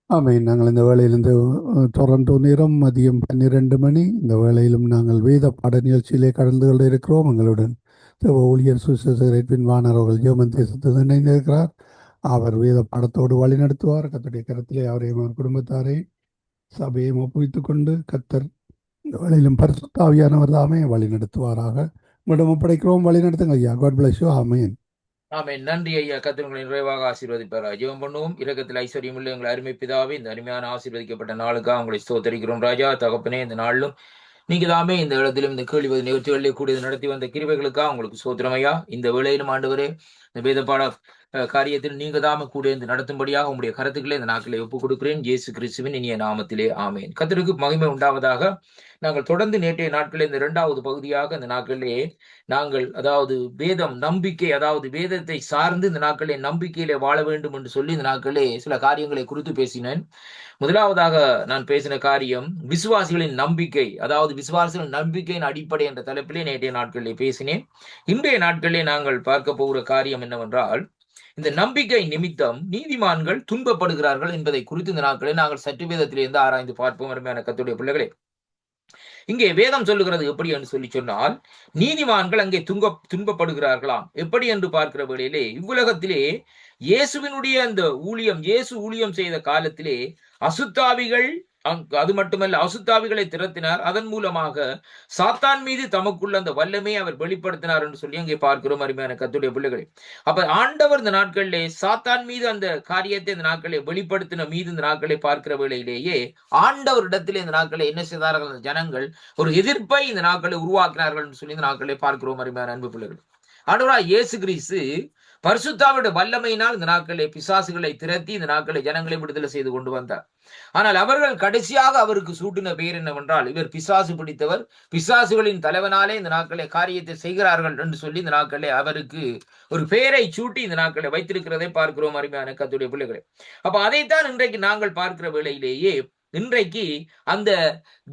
ஆமென். நாங்கள் இந்த வேளையிலிருந்து டொரண்டோ நேரம் மதியம் 12 மணி. இந்த வேளையிலும் நாங்கள் வேத பாட நிகழ்ச்சியிலே கலந்து கொள்ள இருக்கிறோம். எங்களுடன் தேவ ஊழியர் சுவிசேஷகர் எட்வின் வாணர் அவர்கள் ஜெர்மன் தேசத்தில் இணைந்திருக்கிறார். அவர் வேத பாடத்தோடு வழிநடத்துவார். கர்த்தருடைய கரத்திலே அவரையும் அவர் குடும்பத்தாரையும் சபையையும் ஒப்புவித்துக் கொண்டு கர்த்தர் இந்த வேளையிலும் பரிசுத்த ஆவியானவர் தாமே வழிநடத்துவாராக. உங்களிடம் ஒப்படைக்கிறோம். வழிநடத்துங்க ஐயா. God bless you. ஆமென். ஆமென். நன்றி ஐயா. கர்த்தர் உங்களை நிறைவாக ஆசீர்வதிப்பாராக. ஜெபம் பண்ணுவோம். இரக்கத்தில் ஐஸ்வர்யம் உள்ள எங்கள் அருமை பிதாவே, இந்த அருமையான ஆசீர்வதிக்கப்பட்ட நாளுக்காக உங்களை ஸ்தோத்தரிக்கிறோம் ராஜா. தகப்பனே, இந்த நாளிலும் நீங்க தாமே இந்த இடத்திலும் இந்த கேள்வி நிகழ்ச்சிகளிலே கூடிய நடத்தி வந்த கிருபைகளுக்காக உங்களுக்கு ஸ்தோத்திரம் ஐயா. இந்த வேளையிலும் ஆண்டவரே, இந்த வேத பாட காரியத்தில் நீங்க தாமே கூட இருந்து நடத்தும்படியாக உங்களுடைய கருத்துக்களை இந்த நாட்களை ஒப்புக் கொடுக்கிறேன். இயேசு கிறிஸ்துவின் இனிய நாமத்திலே ஆமென். கர்த்தருக்கு மகிமை உண்டாவதாக. நாங்கள் தொடர்ந்து நேற்றைய நாட்களில் இந்த 2வது பகுதியாக இந்த நாட்களிலே நாங்கள் அதாவது வேதம் நம்பிக்கை, அதாவது வேதத்தை சார்ந்து இந்த நாட்களிலே நம்பிக்கையிலே வாழ வேண்டும் என்று சொல்லி இந்த நாட்களிலே சில காரியங்களை குறித்து பேசினேன். முதலாவதாக நான் பேசின காரியம் விசுவாசிகளின் நம்பிக்கை, அதாவது விசுவாசிகளின் நம்பிக்கையின் அடிப்படை என்ற தலைப்பிலே நேற்றைய நாட்களிலே பேசினேன். இன்றைய நாட்களிலே நாங்கள் பார்க்க போகிற காரியம் என்னவென்றால், இந்த நம்பிக்கை நிமித்தம் நீதிமான்கள் துன்பப்படுகிறார்கள் என்பதை குறித்து இந்த நாட்களில் நாங்கள் சற்று வேதத்திலிருந்து ஆராய்ந்து பார்ப்போம். அருமையான கர்த்தருடைய பிள்ளைகளே, இங்கே வேதம் சொல்லுகிறது எப்படி என்று சொல்லி சொன்னால், நீதிமான்கள் அங்கே துன்பப்படுகிறார்களாம். எப்படி என்று பார்க்கிற வேளையிலே, இவ்வுலகத்திலே இயேசுவினுடைய அந்த ஊழியம், இயேசு ஊழியம் செய்த காலத்திலே அசுத்தாவிகள், அது மட்டுமல்ல, அசுத்தாவிகளை திரட்டினார். அதன் மூலமாக சாத்தான் மீது தமக்குள்ள அந்த வல்லமையை அவர் வெளிப்படுத்தினார் என்று சொல்லி அங்கே பார்க்கிறோம். அருமையான கர்த்தருடைய பிள்ளைகளே, அப்ப ஆண்டவர் இந்த நாட்களிலே சாத்தான் மீது அந்த காரியத்தை இந்த நாட்களை வெளிப்படுத்தின மீது இந்த நாட்களை பார்க்கிற வேளையிலேயே ஆண்டவரிடத்திலே இந்த நாட்களை என்ன செய்தார்கள்? அந்த ஜனங்கள் ஒரு எதிர்ப்பை இந்த நாட்களை உருவாக்கினார்கள் என்று சொல்லி இந்த நாட்களை பார்க்கிறோம். அருமையான அன்பு பிள்ளைகள், ஆண்டவராகிய இயேசு கிறிஸ்து பரிசுத்தாவினுடைய வல்லமையினால் இந்த நாட்களை பிசாசுகளை திரட்டி இந்த நாட்களை ஜனங்களை விடுதலை செய்து கொண்டு வந்தார். ஆனால் அவர்கள் கடைசியாக அவருக்கு சூட்டின பெயர் என்னவென்றால், இவர் பிசாசு பிடித்தவர், பிசாசுகளின் தலைவனாலே இந்த நாட்களை காரியத்தை செய்கிறார்கள் என்று சொல்லி இந்த நாட்களை அவருக்கு ஒரு பெயரை சூட்டி இந்த நாட்களை வைத்திருக்கிறதை பார்க்கிறோம். அருமையான கர்த்தருடைய பிள்ளைகளே, அப்ப அதைத்தான் இன்றைக்கு நாங்கள் பார்க்கிற வேளையிலேயே இன்றைக்கு அந்த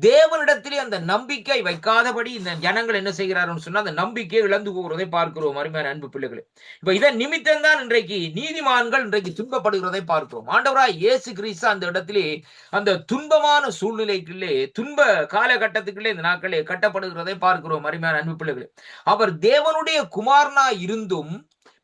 தேவனிடத்திலே அந்த நம்பிக்கை வைக்காதபடி இந்த ஜனங்கள் என்ன செய்கிறார்கள் சொன்னா, அந்த நம்பிக்கையை இழந்து போகிறதை பார்க்கிறோம். அருமையான அன்பு பிள்ளைகளே, இப்ப இதன் நிமித்தம் தான் இன்றைக்கு நீதிமான்கள் இன்றைக்கு துன்பப்படுகிறதை பார்க்கிறோம். ஆண்டவராய் இயேசு கிறிஸ்து அந்த இடத்திலே அந்த துன்பமான சூழ்நிலைக்குள்ளே, துன்ப காலகட்டத்துக்குள்ளே இந்த நாட்களே கட்டப்படுகிறதை பார்க்கிறோம். அருமையான அன்பு பிள்ளைகளே, அவர் தேவனுடைய குமாரனா இருந்தும்,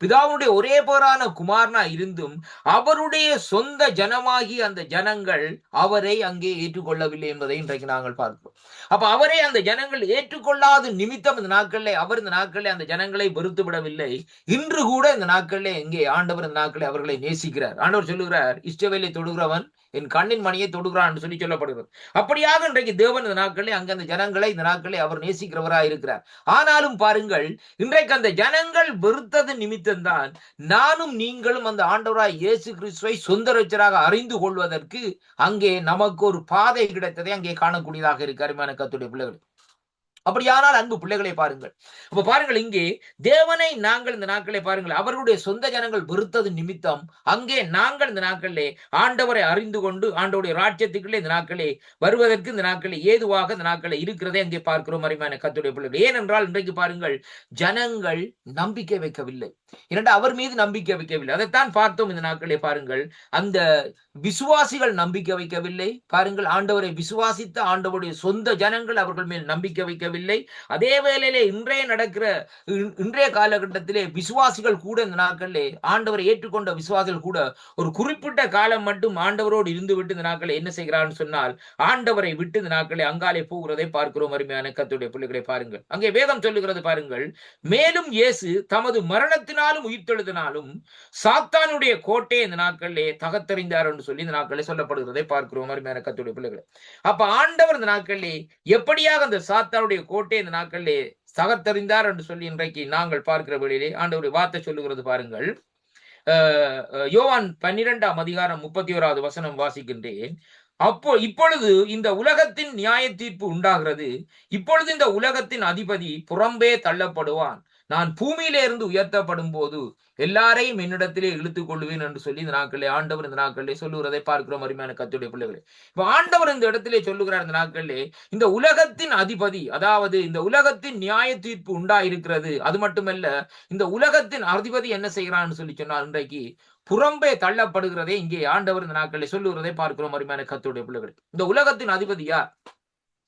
பிதாவுடைய ஒரே பேரான குமாரனா இருந்தும், அவருடைய சொந்த ஜனமாகி அந்த ஜனங்கள் அவரை அங்கே ஏற்றுக்கொள்ளவில்லை என்பதை இன்றைக்கு நாங்கள் பார்க்கிறோம். அப்ப அவரை அந்த ஜனங்கள் ஏற்றுக்கொள்ளாத நிமித்தம் இந்த நாட்களிலே அவர் இந்த நாட்களிலே அந்த ஜனங்களை வெறுத்து விடவில்லை. இன்று கூட இந்த நாட்களிலே இங்கே ஆண்டவர் இந்த நாட்களிலே அவர்களை நேசிக்கிறார். ஆண்டவர் சொல்லுகிறார், இஸ்ரவேலை தொடுகிறவன் என் கண்ணின் மணியை தொடுகிறான் என்று சொல்லி சொல்லப்படுகிறது. அப்படியாக இன்றைக்கு தேவன் இந்த நாட்களிலே அங்க அந்த ஜனங்களை இந்த நாட்களிலே அவர் நேசிக்கிறவராக இருக்கிறார். ஆனாலும் பாருங்கள், இன்றைக்கு அந்த ஜனங்கள் வெறுத்தது நிமித்தம்தான் நானும் நீங்களும் அந்த ஆண்டவராய் இயேசு கிறிஸ்துவை சொந்த ரட்சகராக அறிந்து கொள்வதற்கு அங்கே நமக்கு ஒரு பாதை கிடைத்ததை அங்கே காணக்கூடியதாக இருக்கு. அருமையான கர்த்தருடைய பிள்ளைகள், அப்படியானால் அன்பு பிள்ளைகளை பாருங்கள். அப்ப பாருங்கள், இங்கே தேவனை நாங்கள் இந்த நாட்களை பாருங்கள், அவருடைய சொந்த ஜனங்கள் வெறுத்தது நிமித்தம் அங்கே நாங்கள் இந்த நாட்களிலே ஆண்டவரை அறிந்து கொண்டு ஆண்டவருடைய ராஜ்யத்துக்குள்ளே இந்த நாட்களே வருவதற்கு இந்த நாட்களே ஏதுவாக இந்த நாட்களை இருக்கிறதை அங்கே பார்க்கிறோம். அருமையான கர்த்தருடைய பிள்ளைகள், ஏனென்றால் இன்றைக்கு பாருங்கள், ஜனங்கள் நம்பிக்கை வைக்கவில்லை. இரண்டு, அவர் மீது நம்பிக்கை வைக்கவில்லை. அதைத்தான் பார்த்தோம் இந்த நாட்களே பாருங்கள். அந்த விசுவாசிகள் நம்பிக்கை வைக்கவில்லை. பாருங்கள், ஆண்டவரை விசுவாசித்த ஆண்டவருடைய சொந்த ஜனங்கள் அவர்கள் மேல் நம்பிக்கை வைக்கவில்லை. அதே வேளையிலே இன்றைய காலகட்டத்திலே விசுவாசிகள் கூட இந்த நாட்களிலே ஆண்டவரை ஏற்றுக்கொண்ட விசுவாசிகள் கூட ஒரு குறிப்பிட்ட காலம் மட்டும் ஆண்டவரோடு இருந்து விட்டு இந்த நாட்களை என்ன செய்கிறான்னு சொன்னால், ஆண்டவரை விட்டு இந்த நாட்களை அங்காலே போகிறதை பார்க்கிறோம். அருமையான கர்த்தருடைய பிள்ளைகளை பாருங்கள், அங்கே வேதம் சொல்லுகிறது பாருங்கள், மேலும் இயேசு தமது மரணத்தினாலும் உயிர்த்தெழுதினாலும் சாத்தானுடைய கோட்டையை இந்த நாட்களிலே தகத்தறிந்தார் என்று சொல்லி இந்த நாட்களிலே சொல்லப்படுகிறதை பார்க்கிறோம். அருமையான கர்த்தருடைய பிள்ளைகளை, அப்ப ஆண்டவர் இந்த நாட்களிலே எப்படியாக அந்த சாத்தானுடைய கோட்டையை இந்த நாட்களிலே தகத்தறிந்தார் என்று சொல்லி இன்றைக்கு நாங்கள் பார்க்கிற வேளையிலே ஆண்டவருடைய வார்த்தை சொல்லுகிறது பாருங்கள். யோவான் 12ஆம் அதிகாரம் 31வது வசனம் வாசிக்கின்றேன். இப்பொழுது இந்த உலகத்தின் நியாய தீர்ப்பு உண்டாகிறது. இப்பொழுது இந்த உலகத்தின் அதிபதி புறம்பே தள்ளப்படுவான். நான் பூமியிலே இருந்து உயர்த்தப்படும் போது எல்லாரையும் என்னிடத்திலே இழுத்துக் கொள்வேன் என்று சொல்லி இந்த நாட்களிலே ஆண்டவர் இந்த நாட்களிலே சொல்லுகிறதை பார்க்கிறோம். அருமையான கர்த்தருடைய பிள்ளைகளே, இப்ப ஆண்டவர் இந்த இடத்திலே சொல்லுகிறார், இந்த நாட்களிலே இந்த உலகத்தின் அதிபதி, அதாவது இந்த உலகத்தின் நியாய தீர்ப்பு உண்டாயிருக்கிறது. அது மட்டுமல்ல, இந்த உலகத்தின் அதிபதி என்ன செய்கிறான்னு சொல்லி சொன்னால், இன்றைக்கு புறம்பே தள்ளப்படுகிறதே இங்கே ஆண்டவர் இந்த நாட்களிலே சொல்லுகிறதை பார்க்கிறோம். அருமையான கர்த்தருடைய பிள்ளைகளே, இந்த உலகத்தின் அதிபதி யார்?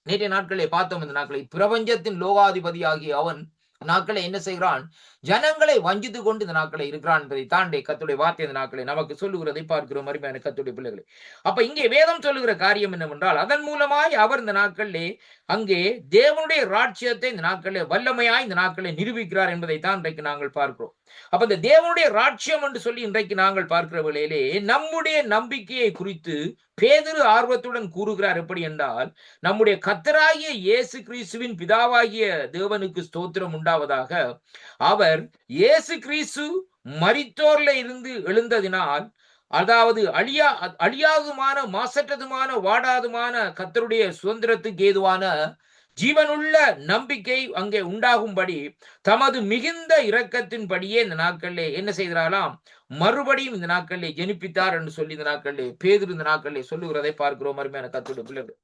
நேற்றைய நாட்களை பார்த்தோம். இந்த நாட்களை பிரபஞ்சத்தின் லோகாதிபதி ஆகிய அவன் நாட்களை என்ன செய்கிறான்? ஜனங்களை வஞ்சித்து கொண்டு இந்த நாட்களை இருக்கிறான் என்பதை தாண்டி கர்த்தருடைய வார்த்தை இந்த நாட்களை நமக்கு சொல்லுகிறதை பார்க்கிறோம். அருமையான கர்த்தருடைய பிள்ளைகளை, அப்ப இங்கே வேதம் சொல்லுகிற காரியம் என்னவென்றால், அதன் மூலமாய் அவர் இந்த நாட்களிலே அங்கே தேவனுடைய ராஜ்யத்தை இந்த நாட்களிலே வல்லமையாய் இந்த நாட்களை நிரூபிக்கிறார் என்பதை தான் இன்றைக்கு நாங்கள் பார்க்கிறோம். அப்ப இந்த தேவனுடைய ராஜ்யம் என்று சொல்லி இன்றைக்கு நாங்கள் பார்க்கிற வேளையிலே நம்முடைய நம்பிக்கையை குறித்து பேதுரு ஆர்வத்துடன் கூறுகிறார். எப்படி என்றால், நம்முடைய கர்த்தராகிய இயேசு கிறிஸ்துவின் பிதாவாகிய தேவனுக்கு ஸ்தோத்திரம் உண்டாவதாக, அவர் இயேசு கிறிஸ்து மரித்தோர்ல இருந்து எழுந்ததினால், அதாவது அழியாதுமான மாசற்றதுமான வாடாதுமான கர்த்தருடைய சுதந்திரத்துக்கு ஏதுவான ஜீவனுள்ள நம்பிக்கை அங்கே உண்டாகும்படி தமது மிகுந்த இரக்கத்தின்படியே இந்த நாட்களிலே என்ன செய்கிறாராம்? மறுபடியும் இந்த நாட்களிலே ஜெனிப்பித்தார் என்று சொல்லி இந்த நாட்களிலே பேதுரு இந்த நாட்களிலே சொல்லுகிறதை பார்க்கிறோம். அருமையான கர்த்தருடைய பிள்ளைகள்,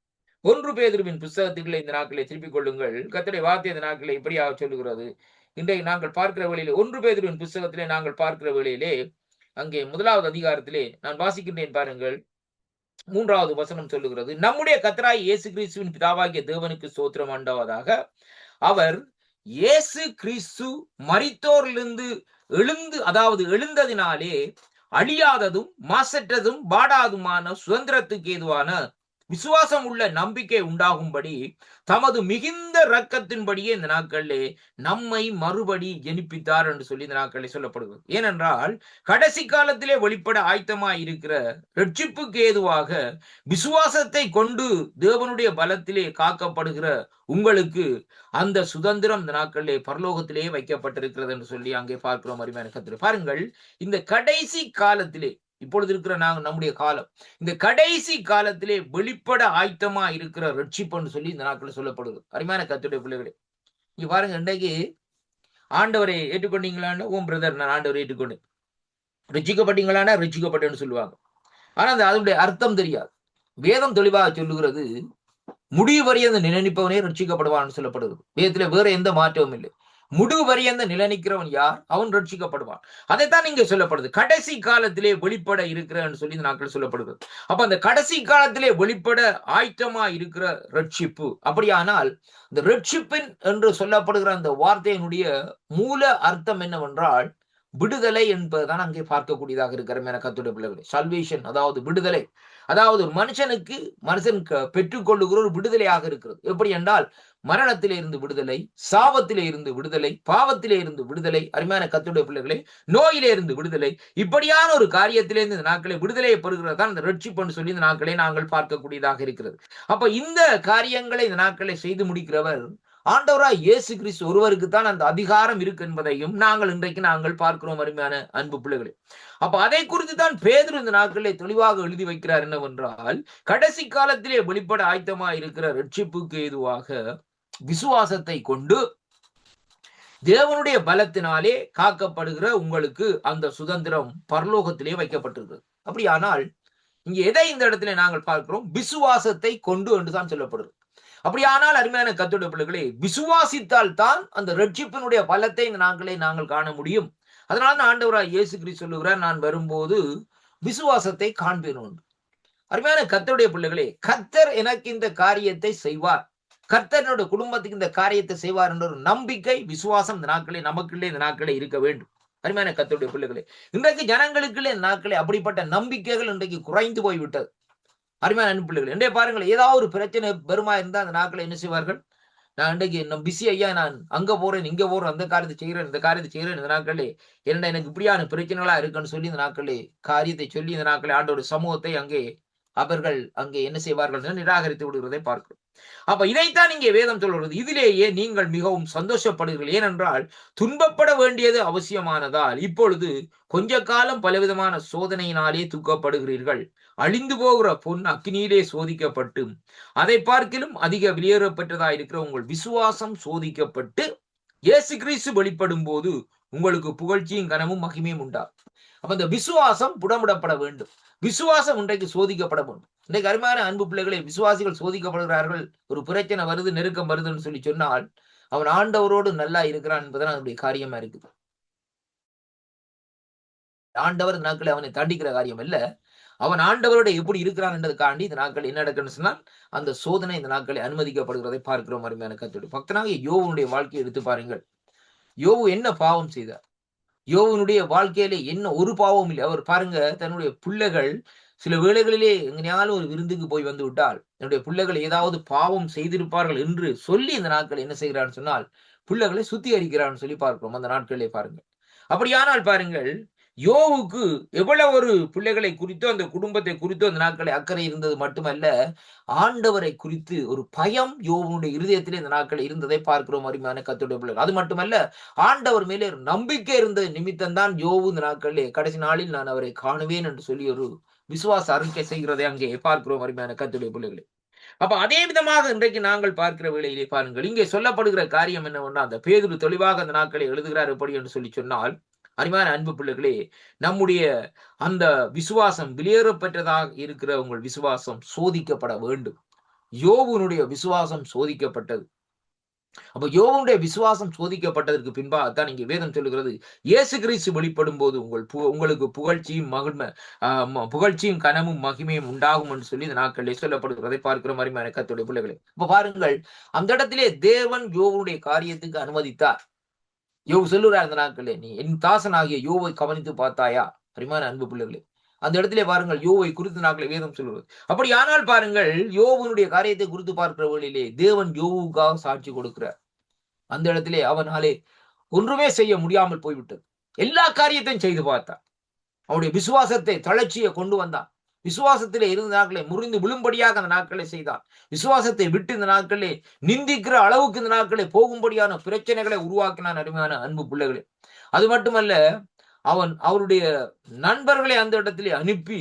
1 பேதுருவின் புத்தகத்துக்களை இந்த நாட்களை திருப்பிக் கொள்ளுங்கள். கர்த்தருடைய வார்த்தை இந்த நாட்களை இப்படியாக சொல்லுகிறது. இன்றைக்கு நாங்கள் பார்க்கிற வேளையிலே 1 பேதுருவின் புத்தகத்திலே நாங்கள் பார்க்கிற வேளையிலே அங்கே 1வது அதிகாரத்திலே நான் வாசிக்கின்றேன் பாருங்கள். 3வது வசனம் சொல்லுகிறது, நம்முடைய கர்த்தராகிய இயேசு கிறிஸ்துவின் பிதாவாகிய தேவனுக்கு ஸ்தோத்திரம் உண்டாவதாக, அவர் இயேசு கிறிஸ்து மரித்தோரிலிருந்து எழுந்ததினாலே அழியாததும் மாசற்றதும் வாடாதுமான சுதந்திரத்துக்கு ஏதுவான விசுவாசம் உள்ள நம்பிக்கை உண்டாகும்படி தமது மிகுந்த இரக்கத்தின்படியே இந்த நாட்களிலே நம்மை மறுபடி ஜெனிப்பித்தார் என்று சொல்லி இந்த நாட்களிலே சொல்லப்படுகிறது. ஏனென்றால், கடைசி காலத்திலே வெளிப்பட ஆயத்தமாய் இருக்கிற ரட்சிப்புக்கு ஏதுவாக விசுவாசத்தை கொண்டு தேவனுடைய பலத்திலே காக்கப்படுகிற உங்களுக்கு அந்த சுதந்திரம் இந்த நாட்களிலே பரலோகத்திலே வைக்கப்பட்டிருக்கிறது என்று சொல்லி அங்கே பார்க்கிறோம். அருமையான கர்த்தரே, பாருங்கள், இந்த கடைசி காலத்திலே இப்பொழுது இருக்கிற நம்முடைய காலம், இந்த கடைசி காலத்திலே வெளிப்பட ஆயத்தமா இருக்கிற ரட்சிப்புன்னு சொல்லி இந்த நாட்களில் சொல்லப்படுது. அருமையான கர்த்தருடைய பிள்ளைகளே, இங்க பாருங்க, இன்றைக்கு ஆண்டவரை ஏற்றுக்கொண்டீங்களான்னு உன் பிரதர் நான் ஆண்டவரை ஏற்றுக்கொண்டேன், ரட்சிக்கப்பட்டீங்களான்னா ரட்சிக்கப்பட்டேன்னு சொல்லுவாங்க. ஆனா அதனுடைய அர்த்தம் தெரியாது. வேதம் தெளிவாக சொல்லுகிறது, முடிவு வரையந்த நிலைநிற்பவனே ரட்சிக்கப்படுவான்னு சொல்லப்படுகிறது. வேதத்துல வேற எந்த மாற்றமும் இல்லை. முடிவு வரையந்த நிலைநிற்கிறவன் யார்? அவன் ரட்சிக்கப்படுவான். அதைத்தான் இங்க சொல்லப்படுது. கடைசி காலத்திலே வெளிப்பட இருக்கிறன்னு சொல்லி இந்த நாட்கள் சொல்லப்படுகிறது. அப்ப அந்த கடைசி காலத்திலே வெளிப்பட ஆயத்தமா இருக்கிற ரட்சிப்பு, அப்படியானால் இந்த ரட்சிப்பின் என்று சொல்லப்படுகிற அந்த வார்த்தையினுடைய மூல அர்த்தம் என்னவென்றால் விடுதலை என்பதுதான் அங்கே பார்க்கக்கூடியதாக இருக்கிற மேல கர்த்தருடைய பிள்ளைகளே. சல்வேஷன், அதாவது விடுதலை, அதாவது ஒரு மனுஷன் பெற்றுக்கொள்ளுகிற ஒரு விடுதலையாக இருக்கிறது. எப்படி என்றால், மரணத்திலே இருந்து விடுதலை, சாபத்திலே இருந்து விடுதலை, பாவத்திலே இருந்து விடுதலை, அருமையான கர்த்தருடைய பிள்ளைகளே, நோயிலே இருந்து விடுதலை, இப்படியான ஒரு காரியத்திலே இருந்து இந்த நாட்களை விடுதலையை பெறுகிறது தான் இந்த ரட்சிப்புன்னு சொல்லி இந்த நாட்களை நாங்கள் பார்க்கக்கூடியதாக இருக்கிறது. அப்ப இந்த காரியங்களை இந்த நாட்களை செய்து முடிக்கிறவர் ஆண்டவராய் இயேசு கிறிஸ்து ஒருவருக்கு தான் அந்த அதிகாரம் இருக்கு என்பதையும் இன்றைக்கு நாங்கள் பார்க்கிறோம். அருமையான அன்பு பிள்ளைகளே, அப்ப அதை குறித்து தான் பேதுரு இந்த நாட்களிலே தெளிவாக எழுதி வைக்கிறார். என்னவென்றால், கடைசி காலத்திலே வெளிப்பட ஆயத்தமா இருக்கிற ரட்சிப்புக்கு ஏதுவாக விசுவாசத்தை கொண்டு தேவனுடைய பலத்தினாலே காக்கப்படுகிற உங்களுக்கு அந்த சுதந்திரம் பரலோகத்திலே வைக்கப்பட்டிருக்கிறது. அப்படியானால் இங்க எதை இந்த இடத்துல நாங்கள் பார்க்கிறோம்? விசுவாசத்தை கொண்டு என்றுதான் சொல்லப்படுது. அப்படியானால் அருமையான கர்த்தருடைய பிள்ளைகளே, விசுவாசித்தால் தான் அந்த ரட்சிப்பினுடைய பலத்தை இந்த நாங்கள் காண முடியும். அதனால ஆண்டவராய் இயேசு கிறிஸ்து சொல்லுகிறார், நான் வரும்போது விசுவாசத்தை காண்பேன். அருமையான கர்த்தருடைய பிள்ளைகளே, கர்த்தர் எனக்கு இந்த காரியத்தை செய்வார், கர்த்தரோட குடும்பத்துக்கு இந்த காரியத்தை செய்வார் என்ற ஒரு நம்பிக்கை, விசுவாசம் இந்த நாட்களே நமக்குள்ளே இந்த நாட்களே இருக்க வேண்டும். அருமையான கர்த்தருடைய பிள்ளைகளே, இன்றைக்கு ஜனங்களுக்குள்ளே இந்த நாட்களே அப்படிப்பட்ட நம்பிக்கைகள் இன்றைக்கு குறைந்து போய்விட்டது. அருமையான அன்பு பிள்ளைகள், இன்றைய பாருங்கள், ஏதாவது ஒரு பிரச்சனை பெருமா இருந்தா அந்த நாட்களை என்ன செய்வார்கள்? நான் இன்றைக்கு பிஸி ஐயா, நான் அங்க போறேன், இங்க போறேன், அந்த காரியத்தை செய்கிறேன், இந்த காரியத்தை செய்கிறேன், இந்த நாட்களே என்ன எனக்கு இப்படியான பிரச்சனைகளா இருக்குன்னு சொல்லி இந்த நாட்களே காரியத்தை சொல்லி இந்த நாட்களே ஆண்டோட சமூகத்தை அங்கே அவர்கள் அங்கே என்ன செய்வார்கள்? நிராகரித்து விடுகிறதை பார்க்கிறோம். அப்ப இதைத்தான் இங்கே வேதம் சொல்கிறது, இதிலேயே நீங்கள் மிகவும் சந்தோஷப்படுகிறீர்கள், ஏனென்றால் துன்பப்பட வேண்டியது அவசியமானதால் இப்பொழுது கொஞ்ச காலம் பலவிதமான சோதனையினாலே தூக்கப்படுகிறீர்கள். அழிந்து போகிற பொன் அக்கினியிலே சோதிக்கப்பட்டு அதை பார்க்கிலும் அதிக வெளியேறப்பட்டதா இருக்கிற உங்கள் விசுவாசம் சோதிக்கப்பட்டு இயேசு கிறிஸ்து வெளிப்படும் போது உங்களுக்கு புகழ்ச்சியும் கனமும் மகிமையும் உண்டா. அப்ப இந்த விசுவாசம் புடமிடப்பட வேண்டும். விசுவாசம் இன்றைக்கு சோதிக்கப்பட வேண்டும். இன்றைக்கு அருமையான அன்பு பிள்ளைகளை, விசுவாசிகள் சோதிக்கப்படுகிறார்கள். ஒரு பிரச்சனை வருது, நெருக்கம் வருதுன்னு சொல்லி சொன்னால் அவன் ஆண்டவரோடு நல்லா இருக்கிறான் என்பதுதான் அதனுடைய காரியமா இருக்குது. ஆண்டவர் இந்த நாட்களை அவனை தண்டிக்கிற காரியம் இல்ல. அவன் ஆண்டவரோட எப்படி இருக்கிறான் என்றதுக்காண்டி இந்த நாட்கள் என்ன நடக்குன்னு சொன்னால் அந்த சோதனை இந்த நாட்களை அனுமதிக்கப்படுகிறதை பார்க்கிறோம். அருமையான கர்த்தருடைய பக்தனாகிய யோபுடைய வாழ்க்கையை எடுத்து பாருங்கள். யோபு என்ன பாவம் செய்தார்? யோபுனுடைய வாழ்க்கையில என்ன ஒரு பாவமும் இல்லை. அவர் பாருங்க, தன்னுடைய பிள்ளைகள் சில வேளைகளிலே எங்கேயாலும் ஒரு விருந்துக்கு போய் வந்து விட்டால் என்னுடைய பிள்ளைகள் ஏதாவது பாவம் செய்திருப்பார்கள் என்று சொல்லி இந்த நாட்கள் என்ன செய்கிறான்னு சொன்னால் பிள்ளைகளை சுத்திகரிக்கிறான்னு சொல்லி பார்க்கிறோம் அந்த நாட்களிலே பாருங்கள். அப்படியானால் பாருங்கள், யோவுக்கு எவ்வளவு ஒரு பிள்ளைகளை குறித்தோ அந்த குடும்பத்தை குறித்தோ அந்த நாட்களை அக்கறை இருந்தது மட்டுமல்ல, ஆண்டவரை குறித்து ஒரு பயம் யோவுடைய இருதயத்திலே இந்த நாட்கள் இருந்ததை பார்க்கிறோம். அருமையான கர்த்தருடைய பிள்ளைகள், அது மட்டுமல்ல, ஆண்டவர் மேலே ஒரு நம்பிக்கை இருந்த நிமித்தம் தான் யோவு இந்த நாட்களிலே கடைசி நாளில் நான் அவரை காணுவேன் என்று சொல்லி ஒரு விசுவாச அறிக்கை செய்கிறதை அங்கே பார்க்கிறோம். அருமையான கர்த்தருடைய பிள்ளைகளே, அப்ப அதே விதமாக இன்றைக்கு நாங்கள் பார்க்கிற வேளையிலே பாருங்கள், இங்கே சொல்லப்படுகிற காரியம் என்னவென்னா, அந்த பேதுரு தெளிவாக அந்த நாட்களை எழுதுகிறார் எப்படி என்று சொல்லி சொன்னால், அருமையான அன்பு பிள்ளைகளே, நம்முடைய அந்த விசுவாசம் வெளியேறப்பட்டதாக இருக்கிற உங்கள் விசுவாசம் சோதிக்கப்பட வேண்டும். யோபுனுடைய விசுவாசம் சோதிக்கப்பட்டது. அப்ப யோபுனுடைய விசுவாசம் சோதிக்கப்பட்டதற்கு பின்பாகத்தான் இங்கே வேதம் சொல்லுகிறது, இயேசு கிறிஸ்து வெளிப்படும் போது உங்களுக்கு புகழ்ச்சியும் புகழ்ச்சியும் கனமும் மகிமையும் உண்டாகும் என்று சொல்லி இந்த நாட்களிலே சொல்லப்படுகிறதை பார்க்கிற மாதிரி கர்த்தருடைய பிள்ளைகளே. இப்ப பாருங்கள், அந்த இடத்திலே தேவன் யோபுனுடைய காரியத்துக்கு அனுமதித்தார். யோபு சொல்லுறார் அந்த நாட்களே, நீ என் தாசனாகிய யோவை கவனித்து பார்த்தாயா? அருமையான அன்பு பிள்ளைகளே, அந்த இடத்திலே பாருங்கள், யோவை குறித்து நாட்களை வேதம் சொல்லுவது. அப்படி ஆனால் பாருங்கள், யோபுனுடைய காரியத்தை குறித்து பார்க்கிற வழியிலே தேவன் யோவுக்காக சாட்சி கொடுக்கிறார். அந்த இடத்திலே அவனாலே ஒன்றுமே செய்ய முடியாமல் போய்விட்டது. எல்லா காரியத்தையும் செய்து பார்த்தான். அவனுடைய விசுவாசத்தை தளர்ச்சியை கொண்டு வந்தான். விசுவாசத்திலே இருந்த நாட்களை முறிந்து விழும்படியாக அந்த நாட்களை செய்தான். விசுவாசத்தை விட்டு இந்த நாட்களே நிந்திக்கிற அளவுக்கு இந்த நாட்களை போகும்படியான பிரச்சனைகளை உருவாக்கினான். அருமையான அன்பு பிள்ளைகளே, அது மட்டுமல்ல, அவன் அவருடைய நண்பர்களை அந்த இடத்திலே அனுப்பி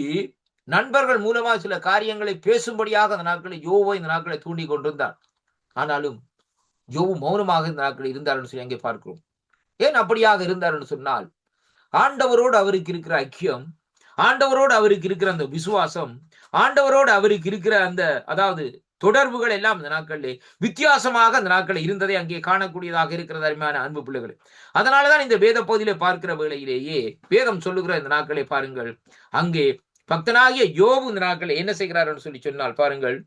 நண்பர்கள் மூலமா சில காரியங்களை பேசும்படியாக அந்த நாட்களை யோவை இந்த நாட்களை தூண்டி கொண்டிருந்தான். ஆனாலும் யோபு மௌனமாக இந்த நாட்கள் இருந்தார் என்று சொல்லி அங்கே பார்க்கிறோம். ஏன் அப்படியாக இருந்தார் என்று சொன்னால், ஆண்டவரோடு அவருக்கு இருக்கிற ஐக்கியம், ஆண்டவரோடு அவருக்கு இருக்கிற அந்த விசுவாசம், ஆண்டவரோடு அவருக்கு இருக்கிற அந்த அதாவது தொடர்புகள் எல்லாம் இந்த நாட்களிலே வித்தியாசமாக அந்த நாட்கள் இருந்ததை அங்கே காணக்கூடியதாக இருக்கிறது. அருமையான அன்பு பிள்ளைகளே, அதனாலதான் இந்த வேத பகுதியிலே பார்க்கிற வேளையிலேயே வேதம் சொல்லுகிற இந்த நாட்களை பாருங்கள், அங்கே பக்தனாகிய யோபு இந்த நாட்களை என்ன செய்கிறார் என்று சொல்லி சொன்னால் பாருங்கள்,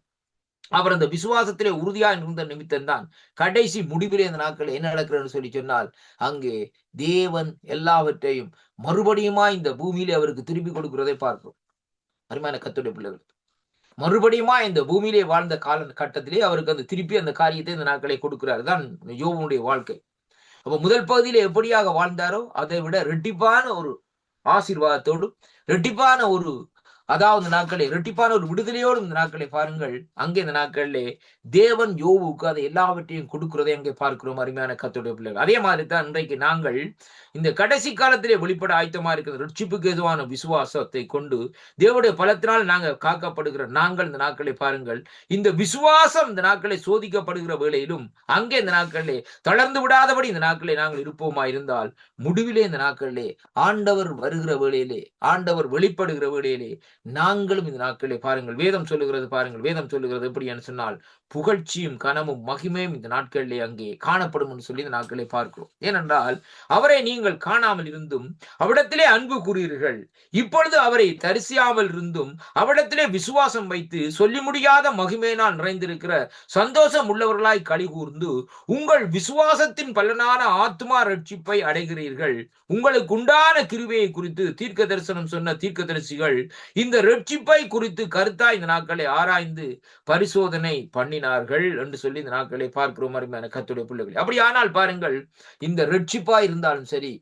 அவர் அந்த விசுவாசத்திலே உறுதியா இருந்த நிமித்தம் தான் கடைசி முடிவிலே இந்த நாட்கள் என்ன நடக்கிறது சொல்லி சொன்னால், அங்கே தேவன் எல்லாவற்றையும் மறுபடியுமா இந்த பூமியிலே அவருக்கு திருப்பி கொடுக்கிறதை பார்க்கிறோம். அருமையான கர்த்தருடைய பிள்ளைகள், மறுபடியுமா இந்த பூமியிலே வாழ்ந்த கட்டத்திலே அவருக்கு அந்த திருப்பி அந்த காரியத்தை இந்த நாட்களை கொடுக்கிறார். தான் யோபுனுடைய வாழ்க்கை. அப்ப முதல் பகுதியிலே எப்படியாக வாழ்ந்தாரோ அதை விட ரெட்டிப்பான ஒரு ஆசீர்வாதத்தோடு, ரெட்டிப்பான ஒரு அதாவது நாட்களே இரட்டிப்பான ஒரு விடுதலையோடு இந்த நாட்களை பாருங்கள், அங்கே இந்த நாட்களிலே தேவன் யோவுக்கு அதை எல்லாவற்றையும் கொடுக்கிறதை அங்கே பார்க்கிறோம். அருமையான கர்த்தருடைய பிள்ளைகள், அதே மாதிரி தான் இன்றைக்கு நாங்கள் இந்த கடைசி காலத்திலே வெளிப்பட ஆயத்தமா இருக்கிற ரட்சிப்புக்கு ஏதுவான விசுவாசத்தை கொண்டு தேவனுடைய பலத்தினால் நாங்கள் காக்கப்படுகிற நாங்கள் இந்த நாட்களை பாருங்கள், இந்த விசுவாசம் இந்த நாட்களை சோதிக்கப்படுகிற வேளையிலும் அங்கே இந்த நாட்களிலே தளர்ந்து விடாதபடி இந்த நாட்களை நாங்கள் இருப்போமா இருந்தால், முடிவிலே இந்த நாட்களிலே ஆண்டவர் வருகிற வேளையிலே, ஆண்டவர் வெளிப்படுகிற வேளையிலே நாங்களும் இந்த நாட்களை பாருங்கள், வேதம் சொல்லுகிறது பாருங்கள், வேதம் சொல்லுகிறது எப்படி என்று சொன்னால், புகழ்ச்சியும் கனமும் மகிமையும் இந்த நாட்களிலே அங்கே காணப்படும் என்று சொல்லி இந்த நாட்களை பார்க்கிறோம். ஏனென்றால் அவரை நீங்கள் காணாமல் இருந்தும் அவிடத்திலே அன்பு கூறுகிறீர்கள், இப்பொழுது அவரை தரிசியாமல் இருந்தும் அவிடத்திலே விசுவாசம் வைத்து சொல்லி முடியாத மகிமையினால் நிறைந்திருக்கிற சந்தோஷம் உள்ளவர்களாய் களி கூர்ந்து உங்கள் விசுவாசத்தின் பலனான ஆத்மா ரட்சிப்பை அடைகிறீர்கள். உங்களுக்கு உண்டான கிருபையை குறித்து தீர்க்க தரிசனம் சொன்ன தீர்க்கதரிசிகள் இந்த ரட்சிப்பை குறித்து கருத்தா இந்த நாட்களை ஆராய்ந்து பரிசோதனை பண்ணினார்கள் என்று சொல்லி இந்த நாட்களை பார்க்கிறோம். அருமையான கர்த்தருடைய பிள்ளைகள், அப்படி ஆனால் பாருங்கள், இந்த ரட்சிப்பா இருந்தாலும் சரி,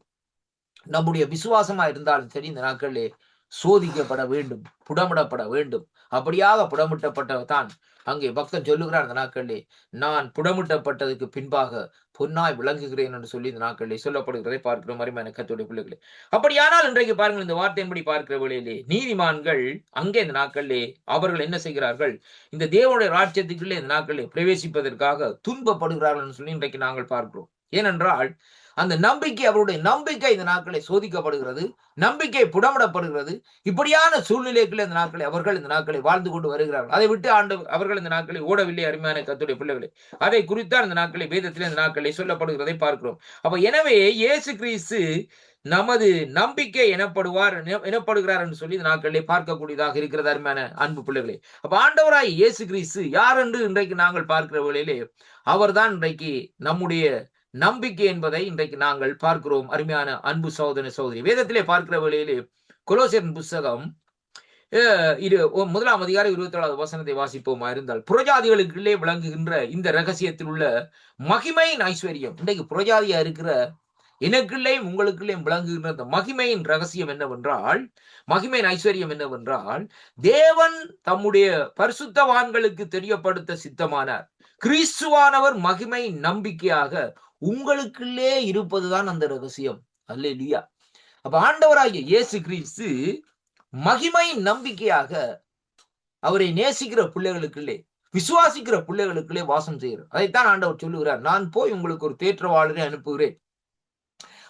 நம்முடைய விசுவாசமா இருந்தாலும் சரி, இந்த நாட்களிலே சோதிக்கப்பட வேண்டும், புடமிடப்பட வேண்டும். அப்படியாக புடமிட்டப்பட்டதான் அங்கே பக்தன் சொல்லுகிறார் அந்த நாட்களிலே, நான் புடமிட்டப்பட்டதுக்கு பின்பாக பொன்னாய் விளங்குகிறேன் என்று சொல்லி இந்த நாட்களிலே சொல்லப்படுகிறதை பார்க்கிறோம். அருமையான கர்த்தருடைய பிள்ளைகளே, அப்படியானால் இன்றைக்கு பாருங்கள், இந்த வார்த்தையின்படி பார்க்கிற வேளையிலே நீதிமான்கள் அங்கே இந்த நாட்களிலே அவர்கள் என்ன செய்கிறார்கள், இந்த தேவனுடைய ராஜ்யத்துக்குள்ளே இந்த நாட்களிலே பிரவேசிப்பதற்காக துன்பப்படுகிறார்கள் என்று சொல்லி இன்றைக்கு நாங்கள் பார்க்கிறோம். ஏனென்றால் அந்த நம்பிக்கை, அவருடைய நம்பிக்கை இந்த நாட்களை சோதிக்கப்படுகிறது, நம்பிக்கை புடமிடப்படுகிறது. இப்படியான சூழ்நிலைகளில் இந்த நாட்களை அவர்கள் இந்த நாட்களை வாழ்ந்து கொண்டு வருகிறார்கள். அதை விட்டு அவர்கள் இந்த நாட்களை ஓடவில்லை. அருமையான கர்த்தருடைய பிள்ளைகளை, அதை குறித்தான் இந்த நாட்களை வேதத்தில் இந்த நாட்களை சொல்லப்படுகிறதை பார்க்கிறோம். அப்ப எனவே இயேசு கிறிஸ்து நமது நம்பிக்கை எனப்படுகிறார் என்று சொல்லி இந்த நாட்களிலே பார்க்கக்கூடியதாக இருக்கிறது. அருமையான அன்பு பிள்ளைகளே, அப்ப ஆண்டவராய் இயேசு கிறிஸ்து யார் என்று இன்றைக்கு நாங்கள் பார்க்கிற வேளையிலே அவர்தான் இன்றைக்கு நம்முடைய நம்பிக்கை என்பதை இன்றைக்கு நாங்கள் பார்க்கிறோம். அருமையான அன்பு சகோதர சகோதரி, வேதத்திலே பார்க்கிற வேளையிலே கொலோசியர் புஸ்தகம் 1 அதிகாரம் 27வது வசனத்தை வாசிப்போமா இருந்தால், புறஜாதிகளுக்குள்ளே விளங்குகின்ற இந்த ரகசியத்தில் உள்ள மகிமையின் ஐஸ்வர்யம். இன்றைக்கு புறஜாதியா இருக்கிற எனக்குள்ளேயும் உங்களுக்குள்ளேயும் விளங்குகின்ற இந்த மகிமையின் ரகசியம் என்னவென்றால், மகிமையின் ஐஸ்வர்யம் என்னவென்றால், தேவன் தம்முடைய பரிசுத்தவான்களுக்கு தெரியப்படுத்த சித்தமானார். கிறிஸ்துவானவர் மகிமை நம்பிக்கையாக உங்களுக்குள்ளே இருப்பதுதான் அந்த ரகசியம். அல்லேலூயா. அப்ப ஆண்டவராகிய இயேசு கிறிஸ்து மகிமை நம்பிக்கையாக அவரை நேசிக்கிற பிள்ளைகளுக்குள்ளே, விசுவாசிக்கிற பிள்ளைகளுக்குள்ளே வாசம் செய்கிறார். அதைத்தான் ஆண்டவர் சொல்லுகிறார், நான் போய் உங்களுக்கு ஒரு தேற்றவாளரை அனுப்புகிறேன்,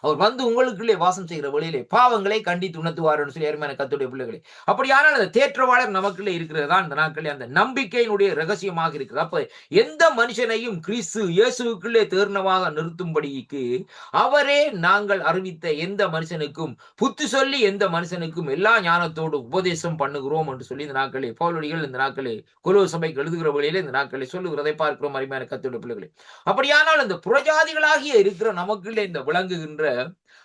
அவர் வந்து உங்களுக்குள்ளே வாசம் செய்கிற வழியிலே பாவங்களை கண்டித்து உணர்த்துவார்னு சொல்லி அருமையான கர்த்தருடைய பிள்ளைகளே. அப்படியானால் அந்த தேற்றவாளர் நமக்குள்ளே இருக்கிறதா இந்த நாட்களே அந்த நம்பிக்கையினுடைய ரகசியமாக இருக்கிறது. அப்ப எந்த மனுஷனையும் கிறிஸ்து இயேசுவுக்குள்ளே தேர்னமாக நிறுத்தும்படிக்கு அவரே நாங்கள் அறிவித்த எந்த மனுஷனுக்கும் புத்தி சொல்லி எந்த மனுஷனுக்கும் எல்லா ஞானத்தோடு உபதேசம் பண்ணுகிறோம் என்று சொல்லி இந்த நாட்களே பவுலடிகள் இந்த நாட்களே கொலோசை சபைக்கு எழுதுகிற வழியிலே இந்த நாட்களை சொல்லுகிறதை பார்க்கிறோம். அருமையான கர்த்தருடைய பிள்ளைகளே, அப்படியானால் அந்த புறஜாதிகளாகிய இருக்கிற நமக்குள்ளே இந்த விளங்குகின்ற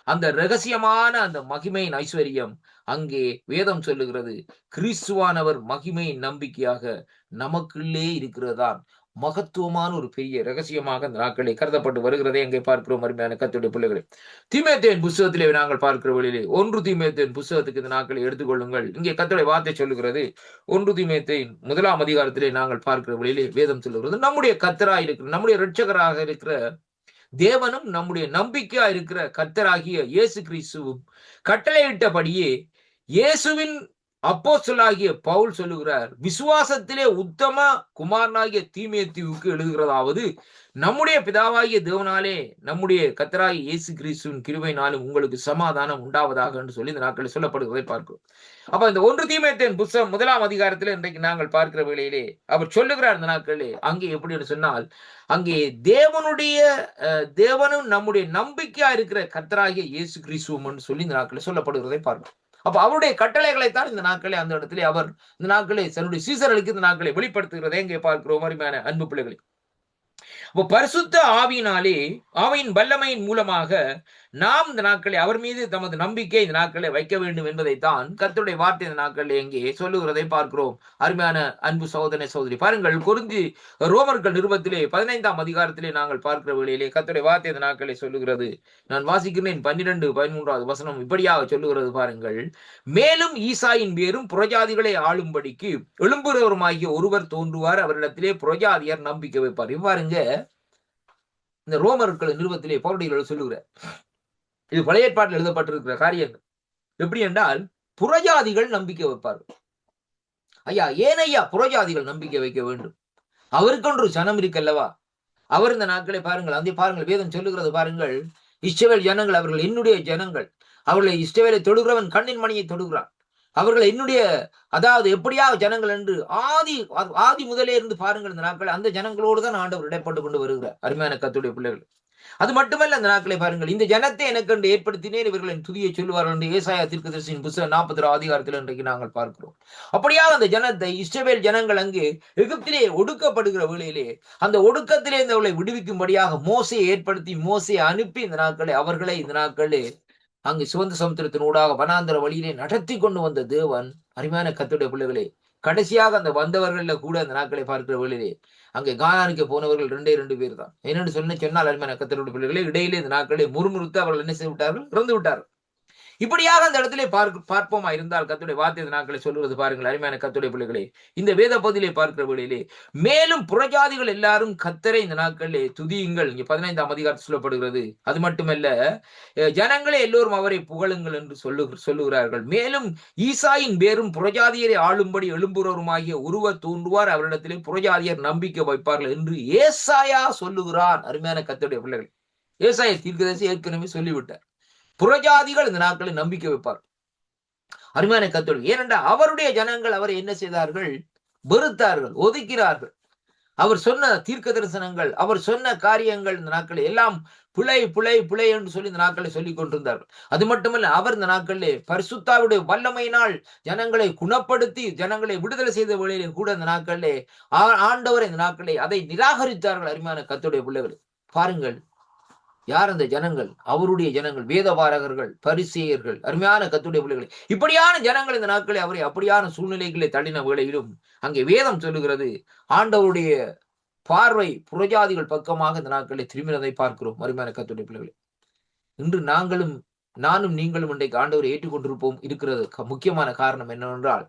அந்த ரகசியமான அந்த மகிமையின் ஐஸ்வர்யம், அங்கே வேதம் சொல்லுகிறது, கிறிஸ்துவானவர் மகிமையின் நம்பிக்கையாக நமக்குள்ளே இருக்கிறதான் மகத்துவமான ஒரு பெரிய ரகசியமாக அந்த நாட்களை கருதப்பட்டு வருகிறதை அங்கே பார்க்கிறோம். அருமையான கர்த்தருடைய பிள்ளைகளே, தீமோத்தேயுவின் புஸ்தகத்திலே நாங்கள் பார்க்கிற வழியிலே 1 தீமோத்தேயுவின் புஸ்தகத்துக்கு இந்த நாட்களை எடுத்துக்கொள்ளுங்கள். இங்கே கர்த்தருடைய வார்த்தை சொல்லுகிறது, 1 தீமோத்தேயுவின் 1 அதிகாரத்திலே நாங்கள் பார்க்கிற வழியிலே வேதம் சொல்லுகிறது, நம்முடைய கர்த்தராய் இருக்கிற, நம்முடைய இரட்சகராக இருக்கிற தேவனும் நம்முடைய நம்பிக்கையா இருக்கிற கர்த்தராகிய இயேசு கிறிஸ்துவும் கட்டளையிட்டபடியே இயேசுவின் அப்போஸ்தலனாகிய பவுல் சொல்லுகிறார், விசுவாசத்திலே உத்தம குமாரனாகிய தீமோத்தேயுவுக்கு எழுதுகிறதாவது, நம்முடைய பிதாவாகிய தேவனாலே நம்முடைய கர்த்தராகிய இயேசு கிறிஸ்துவின் கிருபையினாலும் உங்களுக்கு சமாதானம் உண்டாவதாக என்று சொல்லி இந்த நாட்களில் சொல்லப்படுவதை பார்க்கிறோம். அப்ப இந்த 1 தீமோத்தேயுவின் புத்தகம் 1 அதிகாரத்தில் இன்றைக்கு நாங்கள் பார்க்கிற வேளையிலே அவர் சொல்லுகிறார் இந்த நாட்களிலே, அங்கே எப்படி என்று சொன்னால், அங்கே தேவனும் நம்முடைய நம்பிக்கையா இருக்கிற கர்த்தராகிய இயேசு கிறிஸ்துவும் சொல்லி இந்த நாட்களில் சொல்லப்படுகிறதை பார்க்கிறோம். அப்ப அவருடைய கட்டளைகளைத்தான் இந்த நாட்களே அந்த இடத்திலே அவர் இந்த நாட்களே தன்னுடைய சீசர்களுக்கு இந்த நாட்களை வெளிப்படுத்துகிறதை இங்கே பார்க்கிறோம். அருமையான அன்பு பிள்ளைகளே, அப்போ பரிசுத்த ஆவியினாலே, ஆவியின் வல்லமையின் மூலமாக நாம் இந்த நாட்களை அவர் மீது தமது நம்பிக்கை இந்த நாட்களை வைக்க வேண்டும் என்பதைத்தான் கர்த்தருடைய வார்த்தை இந்த நாட்களில் எங்கே சொல்லுகிறதை பார்க்கிறோம். அருமையான அன்பு சகோதர சகோதரி, பாருங்கள், ரோமர்கள் நிருபத்திலே 15 அதிகாரத்திலே நாங்கள் பார்க்கிற வேளையிலே கர்த்தருடைய வார்த்தை இந்த நாட்களை சொல்லுகிறது. நான் வாசிக்கிறேன் 12-13 வசனம் இப்படியாக சொல்லுகிறது பாருங்கள், மேலும் ஈசாயின் பேரும் புறஜாதிகளை ஆளும்படிக்கு எழும்புகிறவருமாகிய ஒருவர் தோன்றுவார், அவரிடத்திலே புறஜாதியர் நம்பிக்கை வைப்பார். இவ்வாறுங்க இந்த ரோமர்கள் நிருபத்திலே பவுலடிகள் சொல்லுகிறார். இது பழைய ஏற்பாட்டில் எழுதப்பட்டிருக்கிற காரியங்கள். எப்படி என்றால், புறஜாதிகள் நம்பிக்கை வைப்பார்கள். ஐயா, ஏனையா புறஜாதிகள் நம்பிக்கை வைக்க வேண்டும்? அவருக்கொன்று ஜனம் இருக்கல்லவா? அவர் இந்த நாட்களை பாருங்கள், அந்த பாருங்கள், வேதம் சொல்லுகிறது பாருங்கள், இஸ்ரவேல் ஜனங்கள் அவர்கள் என்னுடைய ஜனங்கள், அவர்களை இஸ்ரவேலை தொடுகிறவன் கண்ணின் மணியை தொடுகிறான், அவர்கள் என்னுடைய, அதாவது எப்படியா ஜனங்கள் என்று ஆதி முதலே இருந்து பாருங்கள் இந்த நாட்கள் அந்த ஜனங்களோடு தான் ஆண்டவர் இடைப்பட்டு கொண்டு வருகிறார். அருமையான கர்த்தருடைய பிள்ளைகள், அது மட்டுமல்ல, அந்த நாட்களை பாருங்கள், இந்த ஜனத்தை எனக்கு என்று ஏற்படுத்தினேன், இவர்களின் துதியை சொல்லுவார்கள் என்று ஏசாயா தீர்க்கதரிசியின் புத்தகம் 40 அதிகாரத்தில் இன்றைக்கு நாங்கள் பார்க்கிறோம். அப்படியாக அந்த ஜனத்தை, இஸ்ரவேல் ஜனங்கள் அங்கே எகிப்திலே ஒடுக்கப்படுகிற வேளையிலே அந்த ஒடுக்கத்திலே அவர்களை விடுவிக்கும்படியாக மோசையை ஏற்படுத்தி, மோசையை அனுப்பி இந்த நாட்களை அவர்களை இந்த நாட்களே அங்கு சிவந்த சமுத்திரத்தினூடாக வனாந்தர வழியிலே நடத்தி கொண்டு வந்த தேவன். அருமையான கர்த்தருடைய பிள்ளைகளே, கடைசியாக அந்த வந்தவர்கள கூட அந்த நாட்களை பார்க்கிற வேளையிலே அங்கே கானானுக்கு போனவர்கள் 2 பேர் தான். என்னென்னு சொன்னால் அருமையான கர்த்தருடைய பிள்ளைகளே, இடையிலே இந்த நாட்களை முறுமுறுத்து அவர்கள் என்ன செய்து விட்டார்கள்? இறந்து விட்டார்கள். இப்படியாக அந்த இடத்திலே பார்ப்போமா இருந்தால் கர்த்தருடைய வார்த்தை நாட்களை சொல்லுவது பாருங்கள். அருமையான கர்த்தருடைய பிள்ளைகளே, இந்த வேத பகுதியிலே பார்க்கிற வேளையிலே மேலும் புறஜாதிகள் எல்லாரும் கர்த்தரை இந்த நாட்களிலே துதியுங்கள், இங்கே 15 அதிகாரத்தில் சொல்லப்படுகிறது. அது மட்டுமல்ல, ஜனங்களே எல்லோரும் அவரை புகழுங்கள் என்று சொல்லுகிறார்கள். மேலும் ஈசாயின் பேரும் புறஜாதியரை ஆளும்படி எழும்புறவருமாகிய ஒருவர் தோன்றுவார், அவரிடத்திலே புறஜாதியர் நம்பிக்கை வைப்பார்கள் என்று ஏசாயா சொல்லுகிறார். அருமையான கர்த்தருடைய பிள்ளைகள், ஏசாயா தீர்க்கதரிசி ஏற்கனவே சொல்லிவிட்டார். புறஜாதிகள் இந்த நாட்களில் நம்பிக்கை வைப்பார். அருமையான கத்தோலிக்க, ஏனென்றால் அவருடைய ஜனங்கள் அவரை என்ன செய்தார்கள்? வெறுத்தார்கள், ஒதுக்கிறார்கள். அவர் சொன்ன தீர்க்க தரிசனங்கள், அவர் சொன்ன காரியங்கள் இந்த நாட்களில் எல்லாம் பிழை பிழை பிழை என்று சொல்லி இந்த நாட்களை சொல்லிக் கொண்டிருந்தார்கள். அது மட்டுமல்ல, அவர் இந்த நாட்களிலே பரிசுத்தாவுடைய வல்லமையினால் ஜனங்களை குணப்படுத்தி ஜனங்களை விடுதலை செய்த வேளையிலே கூட இந்த நாட்களிலே ஆண்டவரை இந்த நாட்களை அதை நிராகரித்தார்கள். அருமையான கர்த்தருடைய பிள்ளைகள், பாருங்கள் யார் அந்த ஜனங்கள்? அவருடைய ஜனங்கள், வேதபாரகர்கள், பரிசேயர்கள். அருமையான கர்த்தருடைய பிள்ளைகளை, இப்படியான ஜனங்கள் இந்த நாட்களை அவரை அப்படியான சூழ்நிலைகளை தள்ளின வேளையிலும் அங்கே வேதம் சொல்லுகிறது, ஆண்டவருடைய பார்வை புறஜாதிகள் பக்கமாக இந்த நாட்களை திரும்பினதை பார்க்கிறோம். அருமையான கர்த்தருடைய பிள்ளைகளை, இன்று நானும் நீங்களும் இன்றைக்கு ஆண்டவரை ஏற்றுக்கொண்டிருப்போம் இருக்கிறது முக்கியமான காரணம் என்னவென்றால்,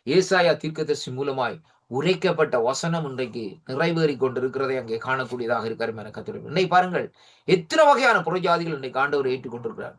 ஏசாயா தீர்க்கதரிசி மூலமாய் உரைக்கப்பட்ட வசனம் இன்றைக்கு நிறைவேறி கொண்டிருக்கிறதை அங்கே காணக்கூடியதாக இருக்காரு. கர்த்தருடைய இன்னைக்கு பாருங்கள், எத்தனை வகையான புறஜாதிகள் இன்னைக்கு ஆண்டவரை ஏற்றுக்கொண்டிருக்கிறார்.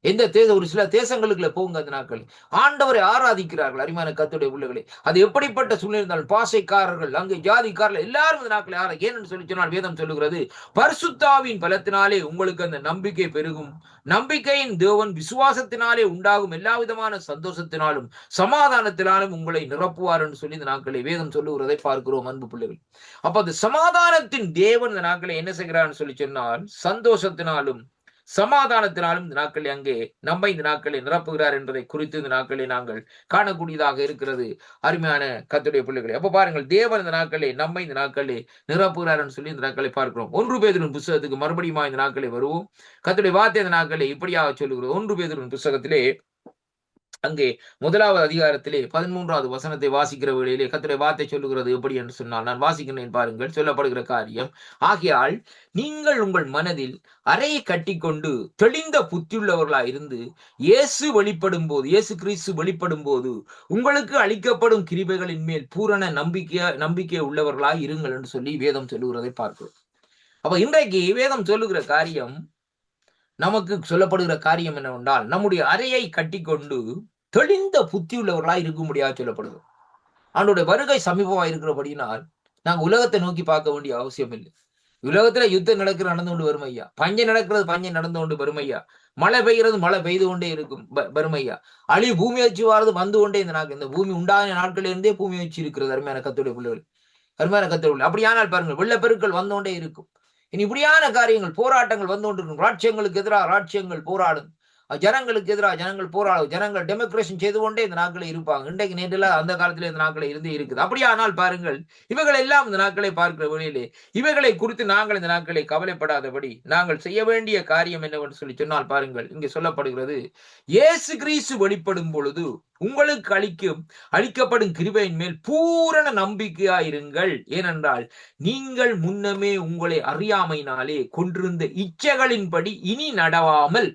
எந்த ஒரு சில தேசங்களுக்குள்ள போங்க, அந்த நாட்கள் ஆண்டவரை ஆராதிக்கிறார்கள். அருமையான கர்த்தருடைய பிள்ளைகளே, அது எப்படிப்பட்ட சூழ்நிலை இருந்தாலும் பாசைக்காரர்கள், அங்கே ஜாதிக்காரர்கள் எல்லாரும் இந்த நாட்களை ஏன்னு சொல்லி சொன்னால் வேதம் சொல்லுகிறது, பரிசுத்தாவின் பலத்தினாலே உங்களுக்கு அந்த நம்பிக்கை பெருகும். நம்பிக்கையின் தேவன் விசுவாசத்தினாலே உண்டாகும் எல்லா விதமான சந்தோஷத்தினாலும் சமாதானத்தினாலும் உங்களை நிரப்புவார் என்று சொல்லி இந்த நாட்களை வேதம் சொல்லுகிறதை பார்க்கிறோம். அன்பு பிள்ளைகள், அப்ப அந்த சமாதானத்தின் தேவன் இந்த நாட்களை என்ன செய்கிறான்னு சொல்லி சொன்னால் சந்தோஷத்தினாலும் சமாதானத்தினாலும் இந்த நாட்களில் அங்கே நம்மை இந்த நாட்களில் நிரப்புகிறார் என்பதை குறித்து இந்த நாட்களில் நாங்கள் காணக்கூடியதாக இருக்கிறது. அருமையான கர்த்தருடைய பிள்ளைகளை, அப்ப பாருங்கள், தேவன் இந்த நாட்களில் நம்மை இந்த நாட்களில் நிரப்புகிறார் என்று சொல்லி இந்த நாட்களை பார்க்கிறோம். 1 பேதுரு புத்தகத்துக்கு மறுபடியும் இந்த நாட்களை வருவோம். கர்த்தருடைய வார்த்தை இந்த நாட்களை இப்படியாக சொல்லுகிறது. 1 பேதுரு புத்தகத்திலே அங்கே 1வது அதிகாரத்திலே 13வது வசனத்தை வாசிக்கிற வேளையிலே கர்த்தருடைய வார்த்தை சொல்லுகிறது எப்படி என்று சொன்னால், நான் வாசிக்கிறேன் பாருங்கள். சொல்லப்படுகிற காரியம், ஆகையால் நீங்கள் உங்கள் மனதில் அறையை கட்டிக்கொண்டு தெளிந்த புத்தியுள்ளவர்களாய் இருந்து இயேசு கிறிஸ்து வெளிப்படும் போது உங்களுக்கு அளிக்கப்படும் கிருபைகளின் மேல் பூரண நம்பிக்கை உள்ளவர்களாய் இருங்கள் என்று சொல்லி வேதம் சொல்லுகிறதை பார்க்கிறோம். அப்ப இன்றைக்கு வேதம் சொல்லுகிற காரியம், நமக்கு சொல்லப்படுகிற காரியம் என்னவென்றால், நம்முடைய அறையை கட்டிக்கொண்டு தெளிந்த புத்தி உள்ளவர்களாய் இருக்க முடியாது சொல்லப்படுது. அவனுடைய வருகை சமீபமா இருக்கிறபடினால் நாங்க உலகத்தை நோக்கி பார்க்க வேண்டிய அவசியம் இல்லை. உலகத்துல யுத்தம் நடந்து கொண்டு வரும் ஐயா, பஞ்சம் நடந்து கொண்டு வரும் ஐயா, மழை பெய்கிறது மழை பெய்து கொண்டே இருக்கும் வரும் ஐயா, அழிவு பூமி வச்சு வாரது வந்து கொண்டே இந்த பூமி உண்டான நாட்களில் இருந்தே பூமி வச்சு இருக்கிறது. அருமையான கர்த்தருடைய பிள்ளைகள், அருமையான கர்த்தருடைய பிள்ளை, அப்படியானால் பாருங்கள், வெள்ளப்பெருக்கள் வந்து கொண்டே இருக்கும். இனி இப்படியான காரியங்கள், போராட்டங்கள் வந்து கொண்டிருக்கும். ராட்சியங்களுக்கு எதிராக ராட்சியங்கள் போராடும், ஜனங்களுக்கு எதிராக ஜனங்கள் போராடும், ஜனங்கள் டெமோக்ரேஷன் செய்து கொண்டே இந்த நாட்களை இருப்பாங்க. இன்றைக்கு நேற்றில் அந்த காலத்துல இந்த நாட்களை இருந்தே இருக்குது. அப்படியானால் பாருங்கள், இவைகள் எல்லாம் இந்த நாட்களை பார்க்கிற வழியிலே இவைகளை குறித்து நாங்கள் இந்த நாட்களை கவலைப்படாதபடி நாங்கள் செய்ய வேண்டிய காரியம் என்னவென்று சொல்லி சொன்னால் பாருங்கள், இங்கே சொல்லப்படுகிறது, இயேசு கிறிஸ்து வெளிப்படும் பொழுது உங்களுக்கு அளிக்கப்படும் கிருபையின் மேல் பூரண நம்பிக்கையாயிருங்கள். ஏனென்றால் நீங்கள் முன்னமே உங்களை அறியாமையினாலே கொண்டிருந்த இச்சைகளின்படி இனி நடவாமல்,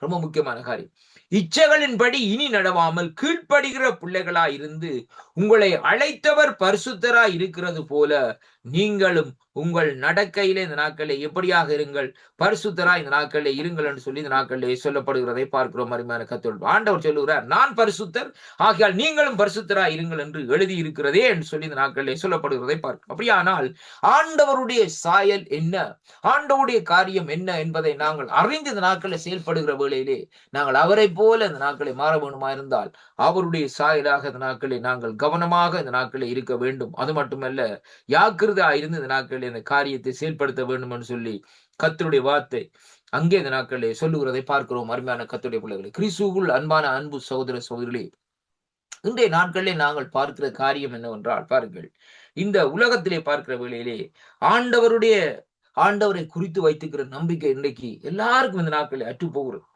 ரொம்ப முக்கியமான காரியம், இச்சைகளின்படி இனி நடவாமல் கீழ்ப்படுகிற பிள்ளைகளாய் இருந்து உங்களை அழைத்தவர் பரிசுத்தராய் இருக்கிறது போல நீங்களும் உங்கள் நடக்கையிலே இந்த நாட்களே எப்படியாக இருங்கள், பரிசுத்தராய் இந்த நாட்களே இருங்கள் என்று சொல்லி இந்த நாட்களே சொல்லப்படுகிறதை பார்க்கிறோம். அருமையான கர்த்தர் ஆண்டவர் சொல்லுகிறார், நான் பரிசுத்தர் ஆகையால் நீங்களும் பரிசுத்தராய் இருங்கள் என்று எழுதி இருக்கிறதே என்று சொல்லி இந்த நாட்களே சொல்லப்படுகிறதை பார்க்கிறோம். அப்படியானால் ஆண்டவருடைய சாயல் என்ன, ஆண்டவருடைய காரியம் என்ன என்பதை நாங்கள் அறிந்து இந்த நாட்களில் செயல்படுகிற வேளையிலே நாங்கள் அவரை போல இந்த நாட்களை மாற வேண்டுமா இருந்தால் அவருடைய சாயலாக இந்த நாட்களில் நாங்கள் கவனமாக இந்த நாட்களில் இருக்க வேண்டும். அது மட்டுமல்ல, ஜாக்கிரதையா இருந்து இந்த நாட்களில் இந்த காரியத்தை செயல்படுத்த வேண்டும் என்று சொல்லி கர்த்தருடைய வார்த்தை அங்கே இந்த நாட்களிலே சொல்லுகிறதை பார்க்கிறோம். அருமையான கர்த்தருடைய பிள்ளைகளே, கிறிஸ்துவுக்குள் அன்பான அன்பு சகோதர சகோதரிகளே, இன்றைய நாட்களிலே நாங்கள் பார்க்கிற காரியம் என்னவென்றால் பாருங்கள், இந்த உலகத்திலே பார்க்கிற வேளையிலே ஆண்டவரை குறித்து வைத்துக்கிற நம்பிக்கை இன்றைக்கு எல்லாருக்கும் இந்த நாட்களில் அற்று போகிறது.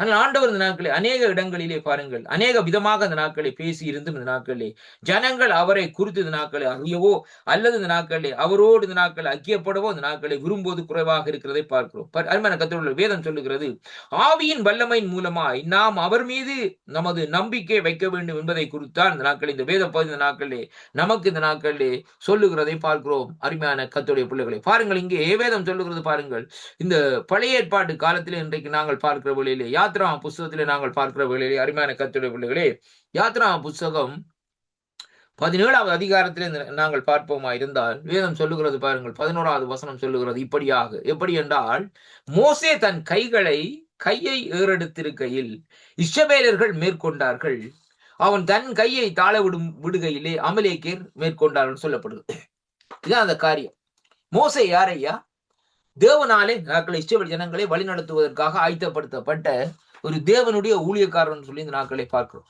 ஆனால் ஆண்டவர் இந்த நாட்களே அநேக இடங்களிலே பாருங்கள், அநேக விதமாக இந்த நாட்களை பேசி இருந்தும் இந்த நாட்களே ஜனங்கள் அவரை குறித்து இந்த நாட்களை அறியவோ அல்லது இந்த நாட்களே அவரோடு இந்த நாட்களை ஐக்கியப்படவோ இந்த நாட்களை விரும்புவது குறைவாக இருக்கிறதை பார்க்கிறோம். அருமையான கர்த்தருடைய வேதம் சொல்லுகிறது, ஆவியின் வல்லமையின் மூலமாய் நாம் அவர் மீது நமது நம்பிக்கை வைக்க வேண்டும் என்பதை குறித்தான் இந்த நாட்கள் இந்த வேத பகுதி இந்த நாட்களே நமக்கு இந்த நாட்களே சொல்லுகிறதை பார்க்கிறோம். அருமையான கர்த்தருடைய பிள்ளைகளை பாருங்கள், இங்கே வேதம் சொல்லுகிறது பாருங்கள், இந்த பழைய ஏற்பாட்டு காலத்திலே இன்றைக்கு நாங்கள் பார்க்கிற வழியிலே யாத்ரா புஸ்தகத்திலே நாங்கள் பார்க்கிற வேளையிலே அருமையான கர்த்தருடைய பிள்ளைகளே, யாத்ரா புஸ்தகம் 17வது அதிகாரத்திலே நாங்கள் பார்ப்போமா இருந்தால் வேதம் சொல்லுகிறது பாருங்கள். 11வது வசனம் சொல்லுகிறது இப்படியாக. எப்படி என்றால், மோசே தன் கையை ஏறெடுத்திருக்கையில் இஸ்ரவேலர்கள் மேற்கொண்டார்கள். அவன் தன் கையை தாழ விடுகையிலே அமலேக்கேர் மேற்கொண்டார்கள் சொல்லப்படுது. இதான் அந்த காரியம். மோசே யாரையா? தேவனாலே நாட்களை இஸ்ரவேல் ஜனங்களை வழிநடத்துவதற்காக ஆயத்தப்படுத்தப்பட்ட ஒரு தேவனுடைய ஊழியக்காரன் சொல்லி இந்த நாட்களை பார்க்கிறோம்.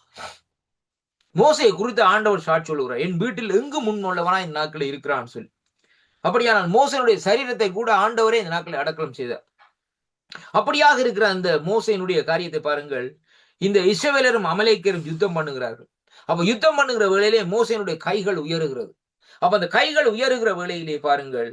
மோசையை குறித்து ஆண்டவர் சாட்சி சொல்லுகிறார், என் வீட்டில் எங்கு முன்னோள்ளவனா இந்த நாட்களில் இருக்கிறான்னு சொல்லி. அப்படியானால் மோசனுடைய சரீரத்தை கூட ஆண்டவரே இந்த நாட்களை அடக்கலம் செய்தார். அப்படியாக இருக்கிற அந்த மோசையினுடைய காரியத்தை பாருங்கள். இந்த இஸ்ரவேலரும் அமலேக்கரும் யுத்தம் பண்ணுகிறார்கள். அப்ப யுத்தம் பண்ணுகிற வேளையிலே மோசையினுடைய கைகள் உயருகிறது. அப்ப அந்த கைகள் உயருகிற வேளையிலே பாருங்கள்,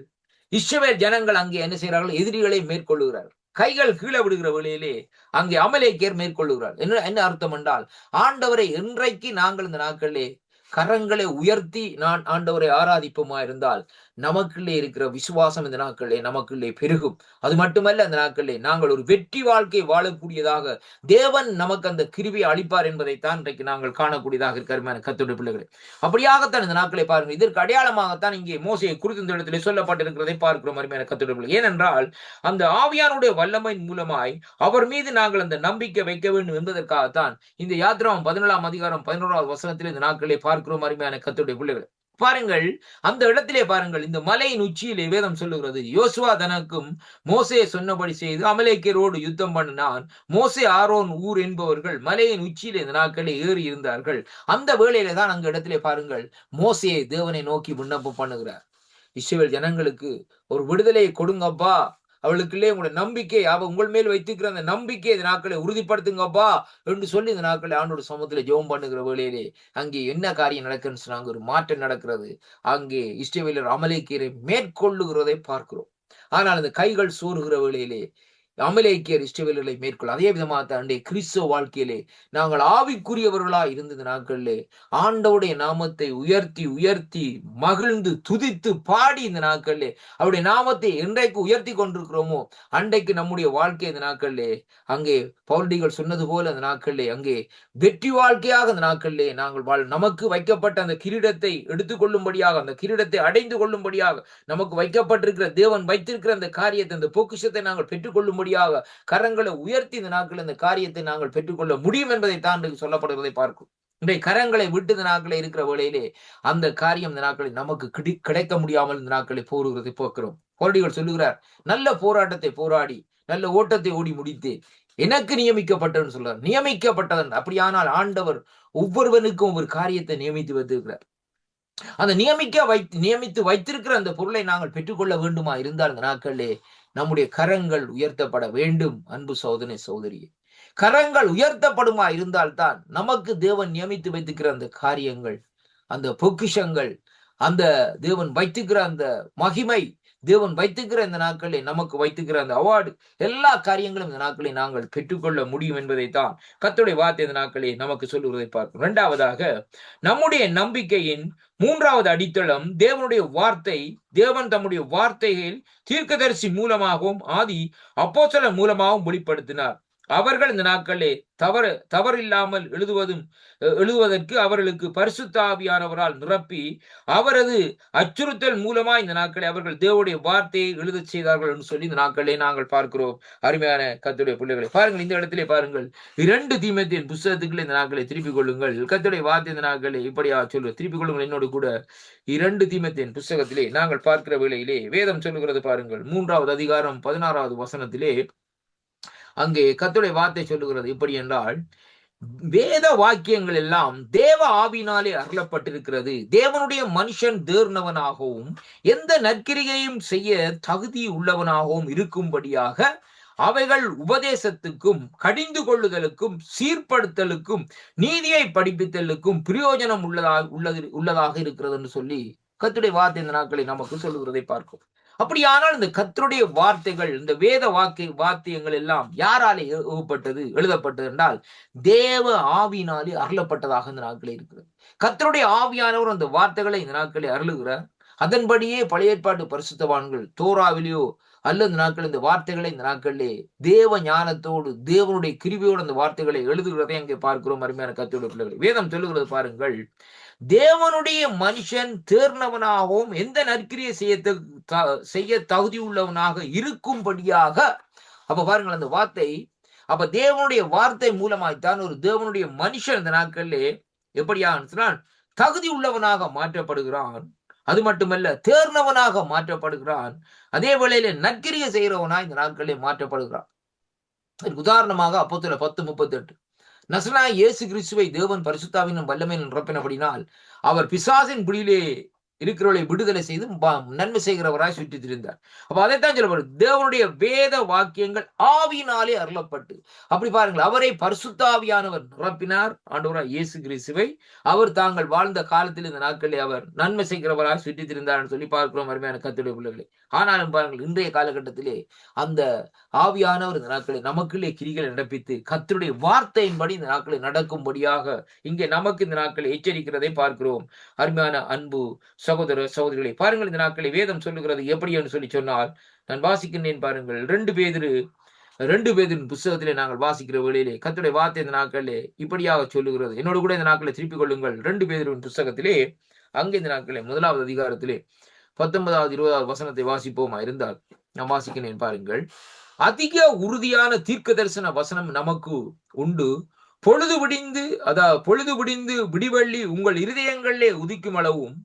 இஸ்ரவேல் ஜனங்கள் அங்கே என்ன செய்கிறார்கள்? எதிரிகளை மேற்கொள்ளுகிறார்கள். கைகள் கீழே விடுகிற வேளையிலே அங்கே அமலேக்கர் மேற்கொள்ளுகிறார். என்ன அர்த்தம் என்றால், ஆண்டவரை என்றைக்கு நாங்கள் இந்த நாட்களிலே கரங்களை உயர்த்தி நான் ஆண்டவரை ஆராதிப்போமா இருந்தால் நமக்குள்ளே இருக்கிற விசுவாசம் இந்த நாட்களிலே நமக்குள்ளே பெருகும். அது மட்டுமல்ல, அந்த நாட்களிலே நாங்கள் ஒரு வெற்றி வாழ்க்கை வாழக்கூடியதாக தேவன் நமக்கு அந்த கிருபையை அளிப்பார் என்பதைத்தான் இன்றைக்கு நாங்கள் காணக்கூடியதாக இருக்கிற கர்த்தருடைய பிள்ளைகளே. அப்படியாகத்தான் இந்த நாட்களை பாருங்கள். இதற்கு அடையாளமாகத்தான் இங்கே மோசையை குறித்து இந்த இடத்திலே சொல்லப்பட்டிருக்கிறதை பார்க்கிறோம் அருமையான கர்த்தருடைய பிள்ளைகளே. ஏனென்றால் அந்த ஆவியானுடைய வல்லமையின் மூலமாய் அவர் மீது நாங்கள் அந்த நம்பிக்கை வைக்க வேண்டும் என்பதற்காகத்தான் இந்த யாத்திராவும் 17ஆம் அதிகாரம் 11வது வசனத்தில் இந்த நாட்களை பார்க்கிறோம் அருமையான கர்த்தருடைய பிள்ளைகளே. பாருங்கள், அந்த இடத்திலே பாருங்கள், இந்த மலையின் உச்சியிலே வேதம் சொல்லுகிறது, யோசுவா தனக்கும் மோசே சொன்னபடி செய்து அமலேக்கரோடு யுத்தம் பண்ணினான். மோசே ஆரோன் ஊர் என்பவர்கள் மலையின் உச்சியிலே இந்த நாட்களே ஏறி இருந்தார்கள். அந்த வேளையிலே தான் அங்க இடத்திலே பாருங்கள், மோசே தேவனை நோக்கி விண்ணப்பம் பண்ணுகிறார். இஸ்ரவேல் ஜனங்களுக்கு ஒரு விடுதலையை கொடுங்கப்பா, அவளுக்குள்ளே உங்களுடைய நம்பிக்கை, உங்கள் மேல் வைத்திருக்கிற அந்த நம்பிக்கை இந்த நாட்களை உறுதிப்படுத்துங்கப்பா என்று சொல்லி இந்த நாட்களை ஆண்டோட சமூகத்துல ஜெபம் பண்ணுகிற வேளையிலே அங்கே என்ன காரியம் நடக்குன்னு சொன்னாங்க? ஒரு மாற்றம் நடக்கிறது. அங்கே இஸ்ரவேலர் அமலேக்கியரை மேற்கொள்ளுகிறதை பார்க்கிறோம். ஆனால் அந்த கைகள் சோறுகிற வேளையிலே அமலேக்கியர் இஸ்ரவேலர்களை மேற்கொள்ள. அதே விதமாக அன்றைய கிறிஸ்தவ வாழ்க்கையிலே நாங்கள் ஆவிக்குரியவர்களா இருந்த நாட்களிலே ஆண்டவுடைய நாமத்தை உயர்த்தி உயர்த்தி மகிழ்ந்து துதித்து பாடி இந்த நாட்களிலே அவருடைய நாமத்தை என்றைக்கு உயர்த்தி கொண்டிருக்கிறோமோ அன்றைக்கு நம்முடைய வாழ்க்கை இந்த நாட்களிலே அங்கே பவுல்டிகள் சொன்னது போல அந்த நாட்களிலே அங்கே வெற்றி வாழ்க்கையாக அந்த நாட்களிலே நாங்கள் நமக்கு வைக்கப்பட்ட அந்த கிரீடத்தை எடுத்துக்கொள்ளும்படியாக, அந்த கிரீடத்தை அடைந்து கொள்ளும்படியாக நமக்கு வைக்கப்பட்டிருக்கிற தேவன் வைத்திருக்கிற அந்த காரியத்தை, அந்த பொக்கிஷத்தை நாங்கள் பெற்றுக்கொள்ளும்படி கரங்களை உயர்த்தி இந்த நாட்கள் இந்த காரியத்தை நாங்கள் பெற்றுக்கொள்ள முடியும் என்பதை தான் சொல்லப்படுவதை பார்க்கும். இன்றைய கரங்களை விட்டு இந்த நாட்களை இருக்கிற வேளையிலே அந்த காரியம் இந்த நாட்களில் நமக்கு கிடைக்க முடியாமல் இந்த நாட்களை போருகிறதை பார்க்கிறோம். பவுலடிகள் சொல்லுகிறார், நல்ல போராட்டத்தை போராடி நல்ல ஓட்டத்தை ஓடி முடித்து எனக்கு நியமிக்கப்பட்டவன் சொல்றார். நியமிக்கப்பட்டவன். அப்படியானால் ஆண்டவர் ஒவ்வொருவனுக்கும் ஒரு காரியத்தை நியமித்து வைத்திருக்கிறார். அந்த நியமித்து வைத்திருக்கிற அந்த பொருளை நாங்கள் பெற்றுக்கொள்ள வேண்டுமா இருந்தால் இந்த நாட்களிலே நம்முடைய கரங்கள் உயர்த்தப்பட வேண்டும். அன்பு சகோதரனே, சகோதரியே, கரங்கள் உயர்த்தப்படுமா இருந்தால்தான் நமக்கு தேவன் நியமித்து வைத்திருக்கிற அந்த காரியங்கள், அந்த பொக்கிஷங்கள், அந்த தேவன் வைத்துக்கிற அந்த மகிமை, தேவன் வைத்துக்கிற இந்த நாட்களில் நமக்கு வைத்துக்கிற அந்த அவார்டு, எல்லா காரியங்களும் இந்த நாட்களை நாங்கள் பெற்றுக்கொள்ள முடியும் என்பதைத்தான் கர்த்தருடைய வார்த்தை இந்த நாட்களை நமக்கு சொல்லுவதை பார்க்கிறோம். இரண்டாவதாக, நம்முடைய நம்பிக்கையின் 3வது அடித்தளம் தேவனுடைய வார்த்தை. தேவன் தம்முடைய வார்த்தைகள் தீர்க்கதரிசி மூலமாகவும் ஆதி அப்போஸ்தலர் மூலமாகவும் வெளிப்படுத்தினார். அவர்கள் இந்த நாட்களே தவறில்லாமல் எழுதுவதற்கு அவர்களுக்கு பரிசுத்த ஆவியானவரால் நிரப்பி அவரது அச்சுறுத்தல் மூலமா இந்த நாட்களை அவர்கள் தேவனுடைய வார்த்தையை எழுத செய்தார்கள் என்று சொல்லி இந்த நாட்களே நாங்கள் பார்க்கிறோம். அருமையான கர்த்தருடைய பிள்ளைகளை பாருங்கள், இந்த இடத்திலே பாருங்கள், 2 தீமோத்தேயுவின் புத்தகத்துக்குள்ளே இந்த நாட்களை திருப்பிக் கொள்ளுங்கள். கர்த்தருடைய வார்த்தை இந்த நாட்களை இப்படியா சொல்லு, திருப்பிக் கொள்ளுங்கள். என்னோடு கூட 2 தீமோத்தேயுவின் புத்தகத்திலே நாங்கள் பார்க்கிற வேளையிலே வேதம் சொல்லுகிறது பாருங்கள், 3வது அதிகாரம் 16வது வசனத்திலே அங்கே கர்த்தருடைய வார்த்தை சொல்லுகிறது இப்படி என்றால், வேத வாக்கியங்கள் எல்லாம் தேவ ஆவியினாலே அருளப்பட்டிருக்கிறது. தேவனுடைய மனுஷன் தேர்னவனாகவும் எந்த நற்கிரியையும் செய்ய தகுதி உள்ளவனாகவும் இருக்கும்படியாக அவைகள் உபதேசத்துக்கும் கடிந்து கொள்ளுதலுக்கும் சீர்படுத்தலுக்கும் நீதியை படிப்பித்தலுக்கும் பிரயோஜனம் உள்ளதாக இருக்கிறது என்று சொல்லி கர்த்தருடைய வார்த்தை இந்த நாட்களை நமக்கு சொல்லுகிறதை பார்க்கும். அப்படியானால் இந்த கர்த்தருடைய வார்த்தைகள், இந்த வேத வாக்கியங்கள் எல்லாம் யாராலே எழுதப்பட்டது என்றால் தேவ ஆவியினாலே அருளப்பட்டதாக இந்த நாட்களே இருக்கிறது. கர்த்தருடைய ஆவியானவர் அந்த வார்த்தைகளை இந்த நாட்களை அருளுகிறார். அதன்படியே பழைய ஏற்பாட்டு பரிசுத்தவான்கள் தோராவிலேயோ அல்ல இந்த நாட்கள் இந்த வார்த்தைகளை இந்த நாட்களிலே தேவ ஞானத்தோடு தேவனுடைய கிருபையோடு அந்த வார்த்தைகளை எழுதுகிறதை அங்கே பார்க்கிறோம். அருமையான கர்த்தருடைய பிள்ளைகள், வேதம் சொல்லுகிறது பாருங்கள், தேவனுடைய மனுஷன் தேர்ந்தவனாகவும் எந்த நற்கிரியை செய்ய தகுதி உள்ளவனாக இருக்கும்படியாக. அப்ப பாருங்கள் அந்த வார்த்தை, அப்ப தேவனுடைய வார்த்தை மூலமாய்த்தான் ஒரு தேவனுடைய மனுஷன் இந்த நாட்களிலே எப்படியாக தகுதி உள்ளவனாக மாற்றப்படுகிறான். அது மட்டுமல்ல, தேர்ந்தவனாக மாற்றப்படுகிறான். அதே வேளையில நற்கிரியை செய்கிறவனா இந்த நாட்களிலே மாற்றப்படுகிறான். உதாரணமாக அப்போஸ்தலர் 10:38, நசரேயனாகிய இயேசு கிறிஸ்துவை தேவன் பரிசுத்தாவின் வல்லமையினால் நிரப்பினபடினால் அவர் பிசாசின் பிடியிலே இருக்கிறவர்களை விடுதலை செய்து நன்மை செய்கிறவராய் சுற்றி திரிந்தார். அப்ப அதைத்தான் சொல்லப்படுது, தேவனுடைய வேத வாக்கியங்கள் ஆவியினாலே அருளப்பட்டு. அப்படி பாருங்கள், அவரை பரிசுத்தாவியானவர் நிரப்பினார். ஆண்டவராய் இயேசு கிறிஸ்துவை அவர் தாங்கள் வாழ்ந்த காலத்தில் இந்த நாட்களில் அவர் நன்மை செய்கிறவராய் சுற்றி திரிந்தார் சொல்லி பார்க்கிறோம். அருமையான கர்த்தருடைய பிள்ளைகளை, ஆனாலும் பாருங்கள், இன்றைய காலகட்டத்திலே அந்த ஆவியானவர் இந்த நாட்களை நமக்குள்ளே கிரிகளை நடப்பித்து கர்த்தருடைய வார்த்தையின்படி இந்த நாட்களை நடக்கும்படியாக இங்கே நமக்கு இந்த நாட்களை எச்சரிக்கிறதை பார்க்கிறோம். அருமையான அன்பு சகோதர சகோதரிகளை பாருங்கள், இந்த நாட்களை வேதம் சொல்லுகிறது எப்படி என்று சொல்லி சொன்னால், நான் வாசிக்கின்றேன் பாருங்கள், 2 பேதுரு புத்தகத்திலே நாங்கள் வாசிக்கிற வேளையிலே கர்த்தருடைய வார்த்தை இந்த நாட்களிலே இப்படியாக சொல்லுகிறது. என்னோடு கூட இந்த நாட்களை திருப்பிக் கொள்ளுங்கள். 2 பேதுருவின் புத்தகத்திலே அங்கே இந்த நாட்களே 1வது அதிகாரத்திலே 19வது 20வது வசனத்தை வாசிப்போமா இருந்தால், நான் வாசிக்கிறேன் பாருங்கள், அதிக உறுதியான தீர்க்க தரிசன வசனம் நமக்கு உண்டு. பொழுது விடிந்து விடிவள்ளி உங்கள் இருதயங்களிலே உதிக்கும் அளவும்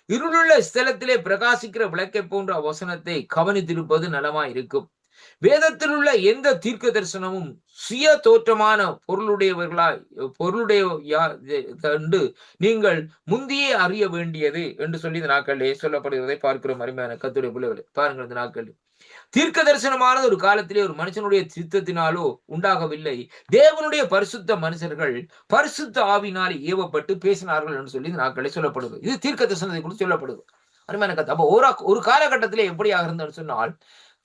இருளுள்ள ஸ்தலத்திலே பிரகாசிக்கிற விளக்கை போன்ற வசனத்தை கவனித்திருப்பது நலமாய் இருக்கும். வேதத்தில் உள்ள எந்த தீர்க்க தரிசனமும் சுய தோற்றமான கண்டு நீங்கள் முந்தியே அறிய வேண்டியது என்று சொல்லி இந்த நாட்களிலே சொல்லப்படுகிறதை பார்க்கிறோம். அருமையான கர்த்தருடைய பிள்ளைகளே, பாருங்கள், இந்த நாட்களில் தீர்க்க தரிசனமானது ஒரு காலத்திலே ஒரு மனுஷனுடைய சித்தத்தினாலோ உண்டாகவில்லை. தேவனுடைய பரிசுத்த மனுஷர்கள் பரிசுத்த ஆவியினாலே ஏவப்பட்டு பேசினார்கள் என்று சொல்லி இந்த நாட்களே சொல்லப்படுது. இது தீர்க்க தரிசனத்தை குறித்து சொல்லப்படுது. அருமையான கதை. அப்போ ஒரு காலகட்டத்திலே எப்படியாக இருந்தன்னு சொன்னால்,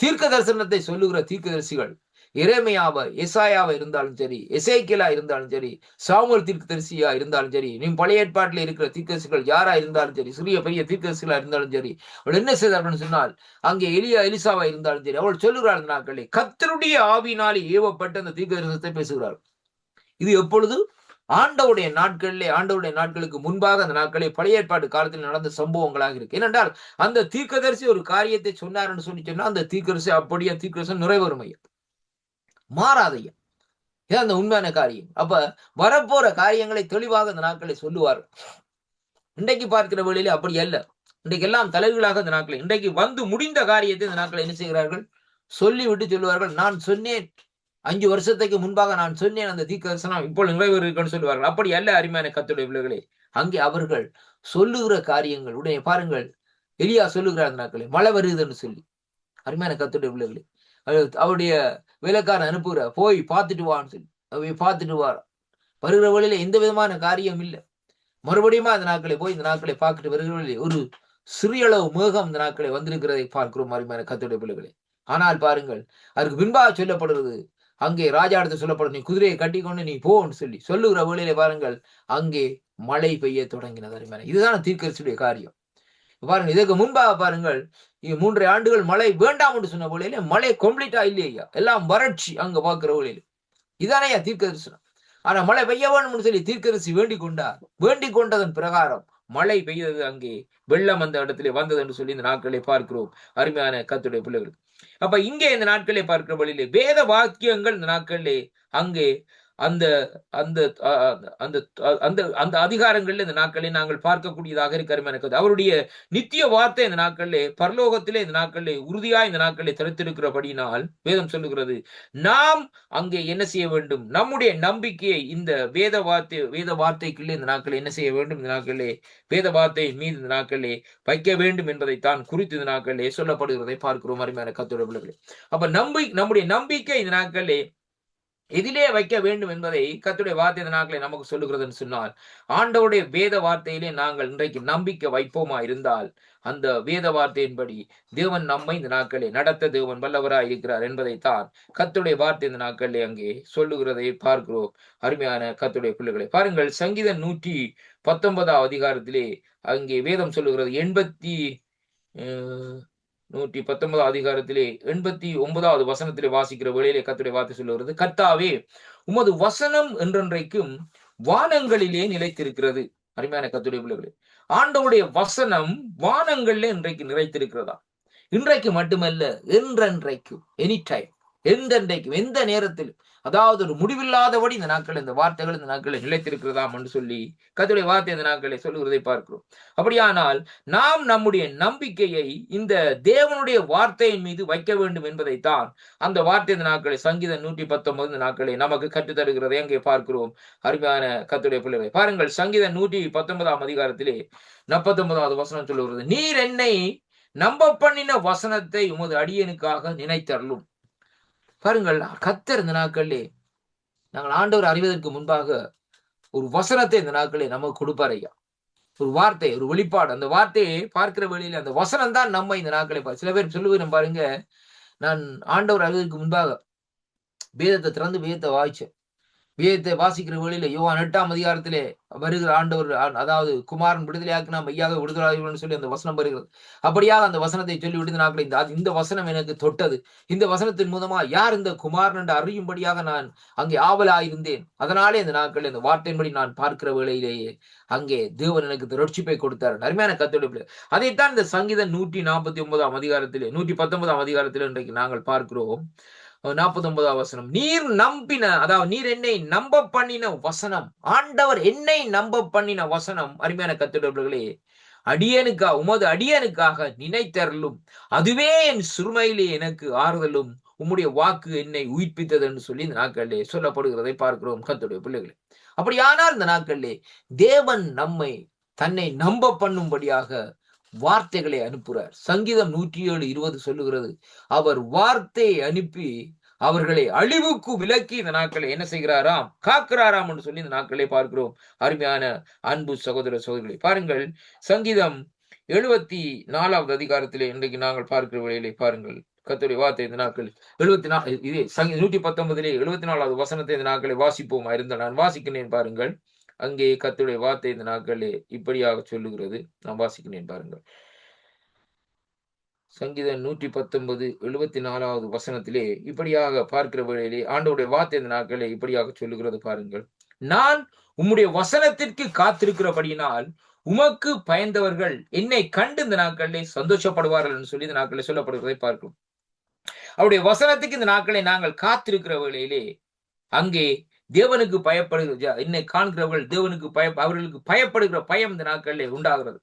தீர்க்க தரிசனத்தை சொல்லுகிற தீர்க்கதரிசிகள் எரேமியாவா எசாயாவா இருந்தாலும் சரி, எசேக்கியேலா இருந்தாலும் சரி, சாமுவேல் தீர்க்கதரிசியா இருந்தாலும் சரி, நீ பழைய ஏற்பாட்டில் இருக்கிற தீர்க்கதரிசிகள் யாரா இருந்தாலும் சரி, சிறிய பெரிய தீர்க்கதரிசிகளா இருந்தாலும் சரி, அவள் என்ன செய்தார்கள் சொன்னால், அங்கே எலிசாவா இருந்தாலும் சரி, அவள் சொல்லுகிறாள் இந்த நாட்களில் கர்த்தருடைய ஆவியினாலே ஏவப்பட்டு அந்த தீர்க்கதரிசனத்தை பேசுகிறாள். இது எப்பொழுது? ஆண்டவருடைய நாட்களுக்கு முன்பாக அந்த நாட்களே பழைய ஏற்பாட்டு காலத்தில் நடந்த சம்பவங்களாக இருக்கு. ஏனென்றால் அந்த தீர்க்கதரிசி ஒரு காரியத்தை சொன்னார் என்று சொல்லி சொன்னா அந்த தீர்க்கதரிசி அப்படியே தீர்க்கதரிசனம் நிறைவேறும் ஐயா, மாறாதையா. இது அந்த உண்மையான காரியம். அப்ப வரப்போற காரியங்களை தெளிவாக அந்த நாட்களை சொல்லுவார்கள். இன்றைக்கு பார்க்கிற வேளையிலே அப்படி அல்ல. இன்றைக்கு எல்லாம் தலைகளாக இந்த நாட்களை, இன்றைக்கு வந்து முடிந்த காரியத்தை இந்த நாட்களை என்ன செய்கிறார்கள்? சொல்லிவிட்டு சொல்லுவார்கள், நான் சொன்னேன் 5 வருஷத்துக்கு முன்பாக நான் சொன்னேன் அந்த தீர்க்கதரிசனம் இப்போ நிறைவேறுன்னு சொல்லுவார்கள். அப்படி அல்ல அருமையான கர்த்தருடைய பிள்ளைகளே. அங்கே அவர்கள் சொல்லுகிற காரியங்கள் உடனே பாருங்கள், எலியா சொல்லுகிறார் அந்த நாட்களே மழை வருதுன்னு சொல்லி. அருமையான கர்த்தருடைய பிள்ளைகளே, அவருடைய வேலைக்காரன் அனுப்புகிற, போய் பார்த்துட்டு வான்னு சொல்லி அவை பார்த்துட்டு வார். வருகிற வழியில எந்த விதமான காரியம் இல்லை. மறுபடியும் அந்த நாட்களை போய் இந்த நாட்களை பார்த்துட்டு வருகிற வழியிலே ஒரு சிறியளவு மேகம் இந்த நாட்களை வந்திருக்கிறதை பார்க்கிறோம். அருமையான கர்த்தருடைய பிள்ளைகளே, ஆனால் பாருங்கள், அதுக்கு பின்பாக சொல்லப்படுறது, அங்கே ராஜா இடத்துல சொல்லப்படும், நீ குதிரையை கட்டிக்கொண்டு நீ போன்னு சொல்லி சொல்லுகிற வேளையிலே பாருங்கள், அங்கே மழை பெய்ய தொடங்கினது. அருமையான, இதுதான் தீர்க்கதரிசியுடைய காரியம். பாருங்க, இதற்கு முன்பாக பாருங்கள், 3 ஆண்டுகள் மழை வேண்டாம் என்று சொன்ன வேளையிலே மழை கம்ப்ளீட்டா இல்லையா, எல்லாம் வறட்சி. அங்க பார்க்கிற வேளையில இதானையா தீர்க்க தரிசனம். ஆனா மழை பெய்ய வேணும்னு சொல்லி தீர்க்கதரிசி வேண்டிக் கொண்டார். வேண்டிக் கொண்டதன் பிரகாரம் மழை பெய்தது, அங்கே வெள்ளம் அந்த இடத்திலே வந்தது என்று சொல்லி இந்த நாட்களை பார்க்கிறோம். அருமையான கர்த்தருடைய பிள்ளைகள், அப்ப இங்கே இந்த நாட்களை பார்க்கிற வழியிலே வேத வாக்கியங்கள் இந்த நாட்களிலே அங்கே அந்த அந்த அந்த அந்த அந்த அதிகாரங்கள்ல இந்த நாட்களை நாங்கள் பார்க்கக்கூடியதாக இருக்கிற அவருடைய நித்திய வார்த்தை இந்த நாட்களிலே பரலோகத்திலே இந்த நாட்களிலே உறுதியா இந்த நாட்களை திறத்திருக்கிறபடினால் வேதம் சொல்லுகிறது, நாம் அங்கே என்ன செய்ய வேண்டும்? நம்முடைய நம்பிக்கையை இந்த வேத வார்த்தைக்குள்ளே இந்த நாட்களை என்ன செய்ய வேண்டும்? இந்த நாட்களிலே வேத வார்த்தை மீது இந்த நாட்களிலே வைக்க வேண்டும் என்பதைத்தான் குறித்து இந்த நாட்களிலே சொல்லப்படுகிறதை பார்க்கிறோம். அருமையான கர்த்தருடைய பிள்ளைகளே, அப்ப நம்முடைய நம்பிக்கை இந்த நாட்களிலே எதிலே வைக்க வேண்டும் என்பதை கர்த்தருடைய வார்த்தை இந்த நாட்களை நமக்கு சொல்லுகிறதுன்னு சொன்னால், ஆண்டவருடைய வேத வார்த்தையிலே நாங்கள் இன்றைக்கு நம்பிக்கை வைப்போமா இருந்தால், அந்த வேத வார்த்தையின்படி தேவன் நம்மை இந்த நாட்களே நடத்த தேவன் வல்லவராய் இருக்கிறார் என்பதைத்தான் கர்த்தருடைய வார்த்தை இந்த நாட்களிலே அங்கே சொல்லுகிறதை பார்க்கிறோம். அருமையான கர்த்தருடைய பிள்ளைகளை பாருங்கள், சங்கீதம் 119 அதிகாரத்திலே அங்கே வேதம் சொல்லுகிறது, 119 அதிகாரத்திலே 89வது வசனத்திலே வாசிக்கிற வேளையிலே கர்த்தருடைய வார்த்தை சொல்லுகிறது, கர்த்தாவே உமது வசனம் என்றென்றைக்கும் வானங்களிலே நிலைத்திருக்கிறது. அருமையான கர்த்தருடைய பிள்ளைகளே, ஆண்டவருடைய வசனம் வானங்களிலே இன்றைக்கு நிலைத்திருக்கிறதா? இன்றைக்கு மட்டுமல்ல, என்றென்றைக்கும், எனி டைம், எந்தென்றைக்கும், எந்த நேரத்திலும், அதாவது ஒரு முடிவில்லாதபடி இந்த நாட்கள், இந்த வார்த்தைகள் இந்த நாட்களில் நிலைத்திருக்கிறதாம் என்று சொல்லி கர்த்தருடைய வார்த்தை இந்த நாட்களை சொல்லுகிறதை பார்க்கிறோம். அப்படியானால் நாம் நம்முடைய நம்பிக்கையை இந்த தேவனுடைய வார்த்தையின் மீது வைக்க வேண்டும் என்பதைத்தான் அந்த வார்த்தை இந்த நாட்களை சங்கீதம் 119 இந்த நாட்களை நமக்கு கற்றுத் தருகிறதை அங்கே பார்க்கிறோம். அருமையான கர்த்தருடைய பிள்ளைகளை பாருங்கள், சங்கீதம் 119ஆம் அதிகாரத்திலே 49வது வசனம் சொல்லுகிறது, நீர் என்னை நம்ப பண்ணின வசனத்தை உமது அடியனுக்காக நினைத்தருளும். பாருங்கள், கர்த்தர் இந்த நாட்களிலே நாங்கள் ஆண்டவர் அறிவதற்கு முன்பாக ஒரு வசனத்தை இந்த நாட்களிலே நமக்கு கொடுப்பார் ஐயா. ஒரு வார்த்தை, ஒரு வெளிப்பாடு. அந்த வார்த்தையை பார்க்கிற வேளையில அந்த வசனம் தான் நம்ம இந்த நாட்களை சில பேர் சொல்லுவேன் பாருங்க, நான் ஆண்டவர் அறிவதற்கு முன்பாக வேதத்தை திறந்து வேதத்தை வாய்ச்சேன். வேதத்தை வாசிக்கிற வேளையில யோவான் 8ஆம் அதிகாரத்திலே வருகிற ஆண்டவர், அதாவது குமாரன் விடுதலையாக்கினா மெய்யாக விடுதலையாகணும்னு சொல்லி அந்த வசனம் வருகிறது. அப்படியாக அந்த வசனத்தை சொல்லி விடுத்த நாட்களை இந்த வசனம் எனக்கு தொட்டது. இந்த வசனத்தின் மூலமா யார் இந்த குமாரன் என்று அறியும்படியாக நான் அங்கே ஆவலாயிருந்தேன். அதனாலே இந்த நாட்கள் இந்த வார்த்தையின்படி நான் பார்க்கிற வேளையிலேயே அங்கே தேவன் எனக்கு ரட்சிப்பை கொடுத்தார். அருமையான கர்த்தருடைய, அதைத்தான் இந்த சங்கீதம் 149ஆம் அதிகாரத்திலே 119ஆம் அதிகாரத்திலே இன்றைக்கு நாங்கள் பார்க்கிறோம். 49வது வசனம், நீர் நம்பின, அதாவது நீர் என்னை நம்ப பண்ணின வசனம், ஆண்டவர் என்னை நம்ப பண்ணின வசனம். அருமையான கர்த்தருடைய, அடியனுக்கா உமது அடியனுக்காக நினைத்தருளும், அதுவே என் சிறுமையிலே எனக்கு ஆறுதலும், உம்முடைய வாக்கு என்னை உயிர்ப்பித்தது என்று சொல்லி இந்த நாட்களிலே சொல்லப்படுகிறதை பார்க்கிறோம் கர்த்தருடைய பிள்ளைகளே. அப்படியானால் இந்த நாட்களிலே தேவன் நம்மை தன்னை நம்ப பண்ணும்படியாக வார்த்தைகளை அனுப்புகிறார். சங்கீதம் 107:20 சொல்லுகிறது, அவர் வார்த்தையை அனுப்பி அவர்களை அழிவுக்கு விலக்கி இந்த நாட்களை என்ன செய்கிறாராம், காக்கிறாராம் என்று சொல்லி இந்த நாட்களை பார்க்கிறோம். அருமையான அன்பு சகோதர சகோதரிகளை பாருங்கள், சங்கீதம் 74வது அதிகாரத்திலே இன்றைக்கு நாங்கள் பார்க்கிற வேளையிலே பாருங்கள் கர்த்தருடைய வார்த்தை இந்த நாட்கள் 74 இதே 119 74வது வசனத்தை இந்த நாட்களை வாசிப்போமா இருந்தால் நான் வாசிக்கிறேன் பாருங்கள். அங்கே கர்த்தருடைய வார்த்தை இந்த நாட்களே இப்படியாக சொல்லுகிறது. நான் வாசிக்கிறேன் பாருங்கள். சங்கீதம் 119 74வது வசனத்திலே இப்படியாக பார்க்கிற வேளையிலே ஆண்டவருடைய வார்த்தை இந்த நாட்களே இப்படியாக சொல்லுகிறது பாருங்கள். நான் உம்முடைய வசனத்திற்கு காத்திருக்கிறபடியினால் உமக்கு பயந்தவர்கள் என்னை கண்டு இந்த நாட்களிலே சந்தோஷப்படுவார்கள் என்று சொல்லி இந்த நாட்களில் சொல்லப்படுவதை பார்க்கிறோம். அவருடைய வசனத்துக்கு இந்த நாட்களை நாங்கள் காத்திருக்கிற வேளையிலே அங்கே தேவனுக்கு பயப்படுகிற என்னை காண்கிறவர்கள் தேவனுக்கு அவர்களுக்கு பயப்படுகிற பயம் இந்த நாட்களிலே உண்டாகிறது.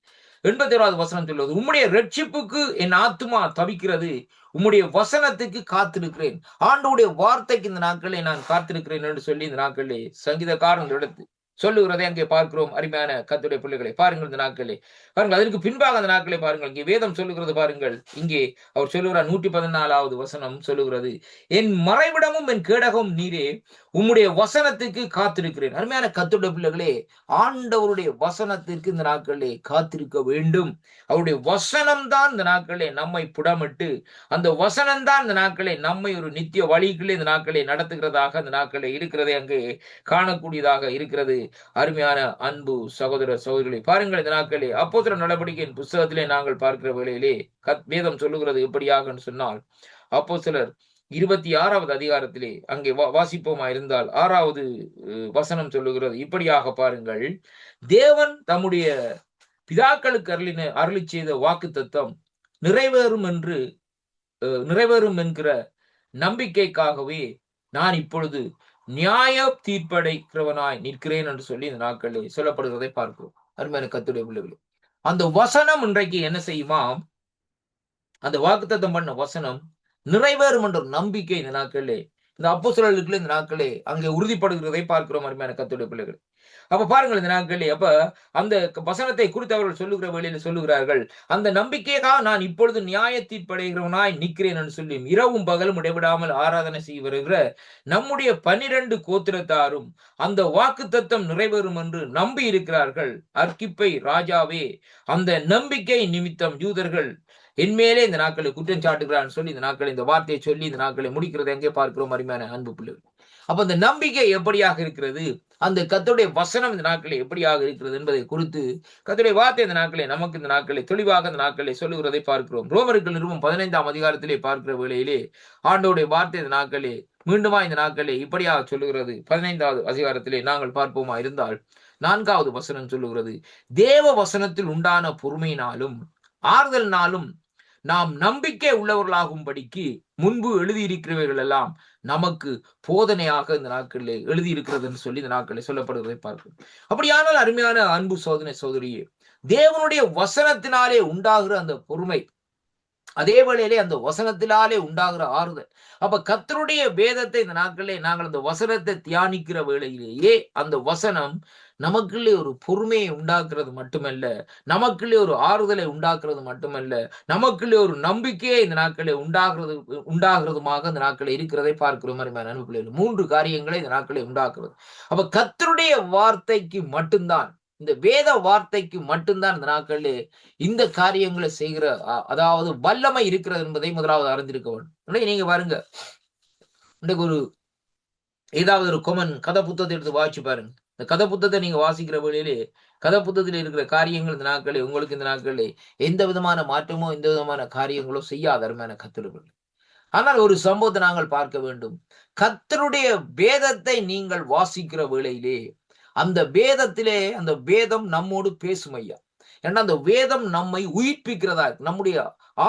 81வது வசனம் சொல்வது, உம்முடைய ரட்சிப்புக்கு என் ஆத்துமா தவிக்கிறது, உம்முடைய வசனத்துக்கு காத்திருக்கிறேன். ஆண்டவருடைய வார்த்தைக்கு இந்த நாட்களை நான் காத்திருக்கிறேன் என்று சொல்லி இந்த நாட்களிலே சங்கீதக்காரன் எடுத்து சொல்லுகிறதை அங்கே பார்க்கிறோம். அருமையான கர்த்தருடைய பிள்ளைகளை பாருங்கள், இந்த நாட்களே பாருங்கள், அதற்கு பின்பாக அந்த நாட்களை பாருங்கள், இங்கே வேதம் சொல்லுகிறது பாருங்கள். இங்கே அவர் சொல்லுகிறார் 114வது வசனம் சொல்லுகிறது, என் மறைவிடமும் என் கேடகம் நீரே, உம்முடைய வசனத்துக்கு காத்திருக்கிறேன். அருமையான கர்த்தருடைய பிள்ளைகளே, ஆண்டவருடைய வசனத்திற்கு இந்த நாட்களே காத்திருக்க வேண்டும். அவருடைய வசனம் தான் இந்த நாட்களே நம்மை புடமிட்டு, அந்த வசனம் தான் இந்த நாட்களே நம்மை ஒரு நித்திய வழிகளே இந்த நாட்களே நடத்துகிறதாக இந்த நாட்களே இருக்கிறதை அங்கே காணக்கூடியதாக இருக்கிறது. அருமையான அன்பு சகோதர சகோதரிகளை பாருங்கள், இந்த நாட்களே அப்போஸ்தலர் நடவடிக்கையின் புத்தகத்திலே நாங்கள் பார்க்கிற வேளையிலே வேதம் சொல்லுகிறது எப்படியாக சொன்னால், அப்போஸ்தலர் 26வது அதிகாரத்திலே அங்கே வாசிப்போமா இருந்தால் 6வது வசனம் சொல்லுகிறது இப்படியாக பாருங்கள், தேவன் தம்முடைய பிதாக்களுக்கு அருளி செய்த வாக்கு தத்தம் நிறைவேறும் என்கிற நம்பிக்கைக்காகவே நான் இப்பொழுது நியாய தீர்ப்படைக்கிறவனாய் நிற்கிறேன் என்று சொல்லி இந்த நாட்களில் சொல்லப்படுகிறதை பார்க்கிறோம். அருமையான கர்த்தருடைய பிள்ளைகளே, அந்த வசனம் இன்றைக்கு என்ன செய்யுமா, அந்த வாக்குத்தத்தம் பண்ண வசனம் நிறைவேறும் என்ற நம்பிக்கை இந்த நாட்களே இந்த அப்போஸ்தலர்களுக்குள்ள இந்த நாட்களே அங்கே உறுதிப்படுகிறதை பார்க்கிறோம். அருமையான கர்த்தருடைய பிள்ளைகள், அப்ப பாருங்கள், இந்த நாட்களே அப்ப அந்த வசனத்தை குறித்து அவர்கள் சொல்லுகிற வேளையில சொல்லுகிறார்கள், அந்த நம்பிக்கைக்காக நான் இப்பொழுது நியாய தீர்ப்படைகிறவனாய் நிற்கிறேன் என்று சொல்லி இரவும் பகலும் இடைவிடாமல் ஆராதனை செய்ய வருகிற நம்முடைய 12 கோத்திரத்தாரும் அந்த வாக்கு தத்தம் நிறைவேறும் என்று நம்பி இருக்கிறார்கள். அர்க்கிப்பை ராஜாவே, அந்த நம்பிக்கை நிமித்தம் யூதர்கள் என்மேலே இந்த நாட்களை குற்றம் சாட்டுகிறான்னு சொல்லி இந்த நாட்களை இந்த வார்த்தையை சொல்லி இந்த நாட்களை முடிக்கிறதை எங்கே பார்க்கிறோம். அருமையான அன்பு பிள்ளைகள், அப்ப அந்த நம்பிக்கை எப்படியாக இருக்கிறது, அந்த கர்த்தருடைய வசனம் இந்த நாட்களில் எப்படியாக இருக்கிறது என்பதை குறித்து கர்த்தருடைய வார்த்தை இந்த நாட்களே நமக்கு இந்த நாட்களை தெளிவாக இந்த நாட்களை சொல்லுகிறதை பார்க்கிறோம். ரோமர்கள் நிருபம் 15ஆம் அதிகாரத்திலே பார்க்கிற வேளையிலே ஆண்டவருடைய வார்த்தை இந்த நாட்களே மீண்டுமா இந்த நாட்களே இப்படியாக சொல்லுகிறது. 15வது அதிகாரத்திலே நாங்கள் பார்ப்போமா இருந்தால் 4வது வசனம் சொல்லுகிறது, தேவ வசனத்தில் உண்டான பொறுமையினாலும் ஆறுதலினாலும் நாம் நம்பிக்கை உள்ளவர்களாகும்படிக்கு முன்பு எழுதியிருக்கிறவைகள் எல்லாம் நமக்கு போதனையாக இந்த நாட்களில் எழுதியிருக்கிறது என்று சொல்லி இந்த நாட்களில் சொல்லப்படுவதை பார்க்கிறோம். அப்படியானால் அருமையான அன்பு சோதரியே, தேவனுடைய வசனத்தினாலே உண்டாகிற அந்த பொறுமை, அதே வேளையிலே அந்த வசனத்தினாலே உண்டாகிற ஆறுதல். அப்ப கர்த்தருடைய வேதத்தை இந்த நாட்களிலே நாங்கள் அந்த வசனத்தை தியானிக்கிற வேளையிலேயே அந்த வசனம் நமக்குள்ளே ஒரு பொறுமையை உண்டாக்குறது மட்டுமல்ல, நமக்குள்ளே ஒரு ஆறுதலை உண்டாக்குறது மட்டுமல்ல, நமக்குள்ளே ஒரு நம்பிக்கையை இந்த நாட்களில் உண்டாகிறதுமாக இந்த நாட்களில் இருக்கிறதை பார்க்கிறோம். அன்பு பிள்ளைகள், 3 காரியங்களை இந்த நாட்களில் உண்டாக்குறது. அப்ப கர்த்தருடைய வார்த்தைக்கு மட்டும்தான், இந்த வேத வார்த்தைக்கு மட்டும்தான் இந்த நாட்களிலே இந்த காரியங்களை செய்கிற அதாவது வல்லமை இருக்கிறது என்பதை முதலாவது அறிந்திருக்க வேண்டும். நீங்க பாருங்க, இன்றைக்கு ஒரு ஏதாவது ஒரு கொமன் கதை புத்தகத்தை எடுத்து வாசிச்சு பாருங்க. இந்த கதை புத்தகத்தை நீங்க வாசிக்கிற வேளையிலே கதை புத்தகத்தில் இருக்கிற காரியங்கள் இந்த நாட்களே உங்களுக்கு இந்த நாட்களே எந்த விதமான மாற்றமோ எந்த விதமான காரியங்களோ செய்யாத அருமையான கர்த்தர்கள். ஆனால் ஒரு சம்பவத்தை நாங்கள் பார்க்க வேண்டும். கர்த்தருடைய வேதத்தை நீங்கள் வாசிக்கிற வேளையிலே அந்த வேதத்திலே அந்த வேதம் நம்மோடு பேசும் ஐயா. ஏன்னா அந்த வேதம் நம்மை உயிர்ப்பிக்கிறதா, நம்முடைய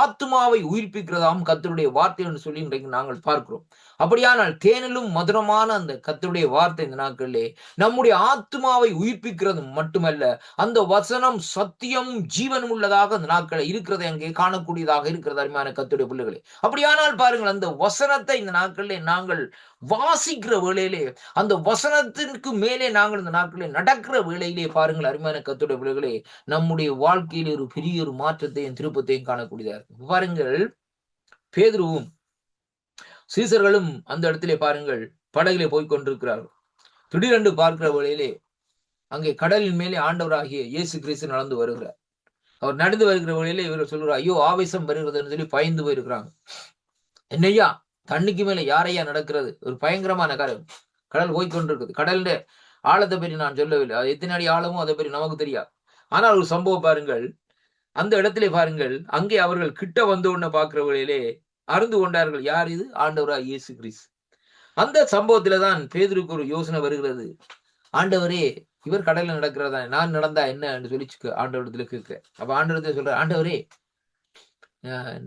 ஆத்மாவை உயிர்ப்பிக்கிறதாம் கர்த்தருடைய வார்த்தை என்று சொல்லி இன்றைக்கு நாங்கள் பார்க்கிறோம். அப்படியானால் தேனிலும் மதுரமான அந்த கர்த்தருடைய வார்த்தை இந்த நாட்களிலே நம்முடைய ஆத்மாவை உயிர்ப்பிக்கிறது மட்டுமல்ல, அந்த வசனம் சத்தியம் ஜீவனும் உள்ளதாக அந்த நாட்களில் இருக்கிறதை அங்கே காணக்கூடியதாக இருக்கிறது அருமையான கர்த்தருடைய பிள்ளைகளே. அப்படியானால் பாருங்கள், அந்த வசனத்தை இந்த நாட்களிலே நாங்கள் வாசிக்கிற வேளையிலே, அந்த வசனத்திற்கு மேலே நாங்கள் இந்த நாட்களிலே நடக்கிற வேளையிலே பாருங்கள் அருமையான கர்த்தருடைய பிள்ளைகளே, நம்முடைய வாழ்க்கையில் ஒரு பெரிய ஒரு மாற்றத்தையும் திருப்பத்தையும் காணக்கூடியதாக இருக்கு. பாருங்கள், பேதுருவும் சீசர்களும் அந்த இடத்திலே பாருங்கள் படகிலே போய் கொண்டிருக்கிறார்கள். திடீரென்று பார்க்கிற வேளையிலே அங்கே கடலின் மேலே ஆண்டவராகிய இயேசு கிறிஸ்து நடந்து வருகிறார். அவர் நடந்து வருகிற வேளையிலே இவர் சொல்றார், ஐயோ ஆவேசம் வருகிறதுன்னு சொல்லி பயந்து போயிருக்கிறாங்க. என்னையா தண்ணிக்கு மேல யாரையா நடக்கிறது, ஒரு பயங்கரமான காரியம். கடல் போய்கொண்டிருக்குது. கடலுடைய ஆழத்தை பற்றி நான் சொல்லவில்லை, அது எத்தனை அடி ஆழமோ அதை பற்றி நமக்கு தெரியாது. ஆனால் ஒரு சம்பவம் பாருங்கள், அந்த இடத்திலே பாருங்கள், அங்கே அவர்கள் கிட்ட வந்த உடனே பார்க்கிற வேளையிலே அருந்து கொண்டார்கள். யார் இது? ஆண்டவராக இயேசு கிறிஸ்து. அந்த சம்பவத்தில தான் பேதுருக்கு ஒரு யோசனை வருகிறது. ஆண்டவரே, இவர் கடல்ல நடக்கிறதா, நான் நடந்தா என்ன என்று சொல்லி ஆண்டவரிடத்துல கேட்கிறேன். அப்ப ஆண்டவரத்தை சொல்ற, ஆண்டவரே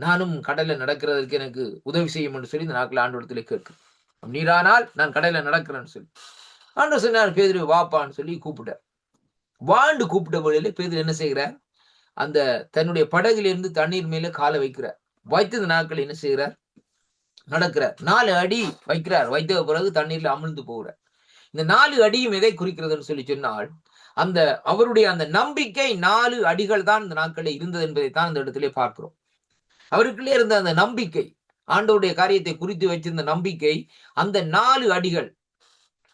நானும் கடல்ல நடக்கிறதுக்கு எனக்கு உதவி செய்யும் என்று சொல்லி இந்த நாட்கள் ஆண்டவரிடத்துல கேட்கிறேன். நீரானால் நான் கடல்ல நடக்கிறேன்னு சொல்லி ஆண்டவர் சொன்னார், பேதுரு வாப்பான்னு சொல்லி கூப்பிட்டார். வாண்டு கூப்பிட்ட வழியில பேதுரு என்ன செய்கிறார், அந்த தன்னுடைய படகிலிருந்து தண்ணீர் மேல காலை வைக்கிறார். வைத்தது நாட்கள் என்ன செய்கிறார், நடக்கிறார். 4 அடி வைக்கிறார். வைத்த பிறகு தண்ணீர்ல அமிழ்ந்து போகிறார். இந்த 4 அடியும் எதை குறிக்கிறதுன்னு சொல்லி சொன்னால், அந்த அவருடைய அந்த நம்பிக்கை 4 அடிகள் தான் இந்த நாட்களில் இருந்தது என்பதை தான் இந்த இடத்திலே பார்க்கிறோம். அவருக்குள்ளே இருந்த அந்த நம்பிக்கை, ஆண்டவருடைய காரியத்தை குறித்து வச்சிருந்த நம்பிக்கை, அந்த 4 அடிகள்,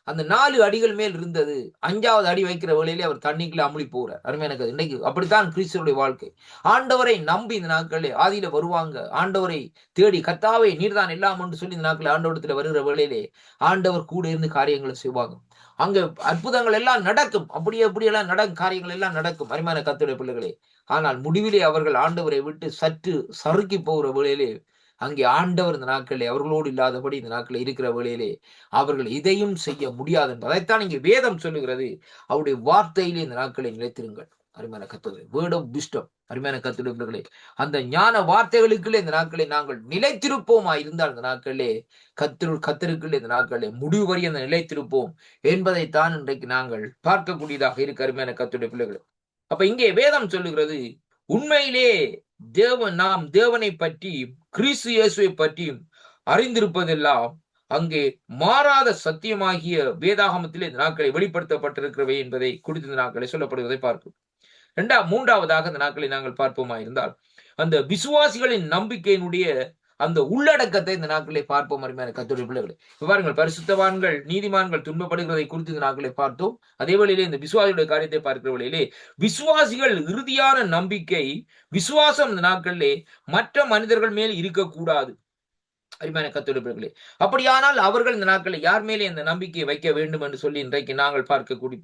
அந்த 4 அடிகள் மேல் இருந்தது. 5வது அடி வைக்கிற வேளையிலே அவர் தண்ணிக்குள்ள அமுழி போகிறார். அருமையான இன்னைக்கு அப்படித்தான் கிறிஸ்துவுடைய வாழ்க்கை. ஆண்டவரை நம்பி இந்த நாட்களே ஆதியில வருவாங்க. ஆண்டவரை தேடி, கர்த்தாவே நீர்தான் எல்லாம் என்று சொல்லி இந்த நாட்கள் ஆண்டவரத்துல வருகிற வேளையிலே ஆண்டவர் கூட இருந்து காரியங்களை செய்வாங்க. அங்க அற்புதங்கள் எல்லாம் நடக்கும். அப்படியெல்லாம் நடக்கும், காரியங்கள் எல்லாம் நடக்கும் அருமையான கர்த்தருடைய பிள்ளைகளே. ஆனால் முடிவிலே அவர்கள் ஆண்டவரை விட்டு சற்று சறுக்கி போகிற வேளையிலே அங்கே ஆண்டவர் இந்த நாட்களிலே அவர்களோடு இல்லாதபடி இந்த நாட்களில் இருக்கிற வேளையிலே அவர்கள் இதையும் செய்ய முடியாது என்று அதைத்தான் இங்கே வேதம் சொல்லுகிறது. அவருடைய வார்த்தையிலே இந்த நாட்களை நிலைத்திருங்கள் அருமையான கர்த்தர்களே. வேர்ட் ஆஃப் விஸ்டம் அருமையான கர்த்தர்களே, அந்த ஞான வார்த்தைகளுக்குள்ளே இந்த நாட்களை நாங்கள் நிலைத்திருப்போமா இருந்தால் இந்த நாட்களிலே கர்த்தருக்குள்ளே இந்த நாட்களிலே முடிவு வரை அந்த நிலைத்திருப்போம் என்பதைத்தான் இன்றைக்கு நாங்கள் பார்க்கக்கூடியதாக இருக்கு அருமையான கர்த்தருடைய பிள்ளைகளே. அப்ப இங்கே வேதம் சொல்லுகிறது, உண்மையிலே நாம் தேவனை பற்றி கிறிஸ்து இயேசுவை பற்றியும் அறிந்திருப்பதெல்லாம் அங்கே மாறாத சத்தியமாகிய வேதாகமத்திலே இந்த நாட்களை வெளிப்படுத்தப்பட்டிருக்கிறவை என்பதை குறித்து இந்த நாட்களை சொல்லப்படுவதை பார்க்கும். 3வதாக இந்த நாட்களை நாங்கள் பார்ப்போமா இருந்தால், அந்த விசுவாசிகளின் நம்பிக்கையினுடைய அந்த உள்ளடக்கத்தை இந்த நாட்களை பார்ப்போம் அருமையான கர்த்தருடைய பிள்ளைகளே. பாருங்கள், பரிசுத்தவான்கள் நீதிமான்கள் துன்பப்படுகிறதை குறித்து இந்த நாட்களை பார்த்தோம். அதே வேளையிலே இந்த விசுவாசிகளுடைய காரியத்தை பார்க்கிற வேளையிலே விசுவாசிகள் இறுதியான நம்பிக்கை, விசுவாசம் இந்த நாட்களிலே மற்ற மனிதர்கள் மேல் இருக்கக்கூடாது. அருமையான கர்த்தருடைய பிள்ளைகளே, அப்படியானால் அவர்கள் இந்த நாட்களை யார் மேலே இந்த நம்பிக்கையை வைக்க வேண்டும் என்று சொல்லி இன்றைக்கு நாங்கள்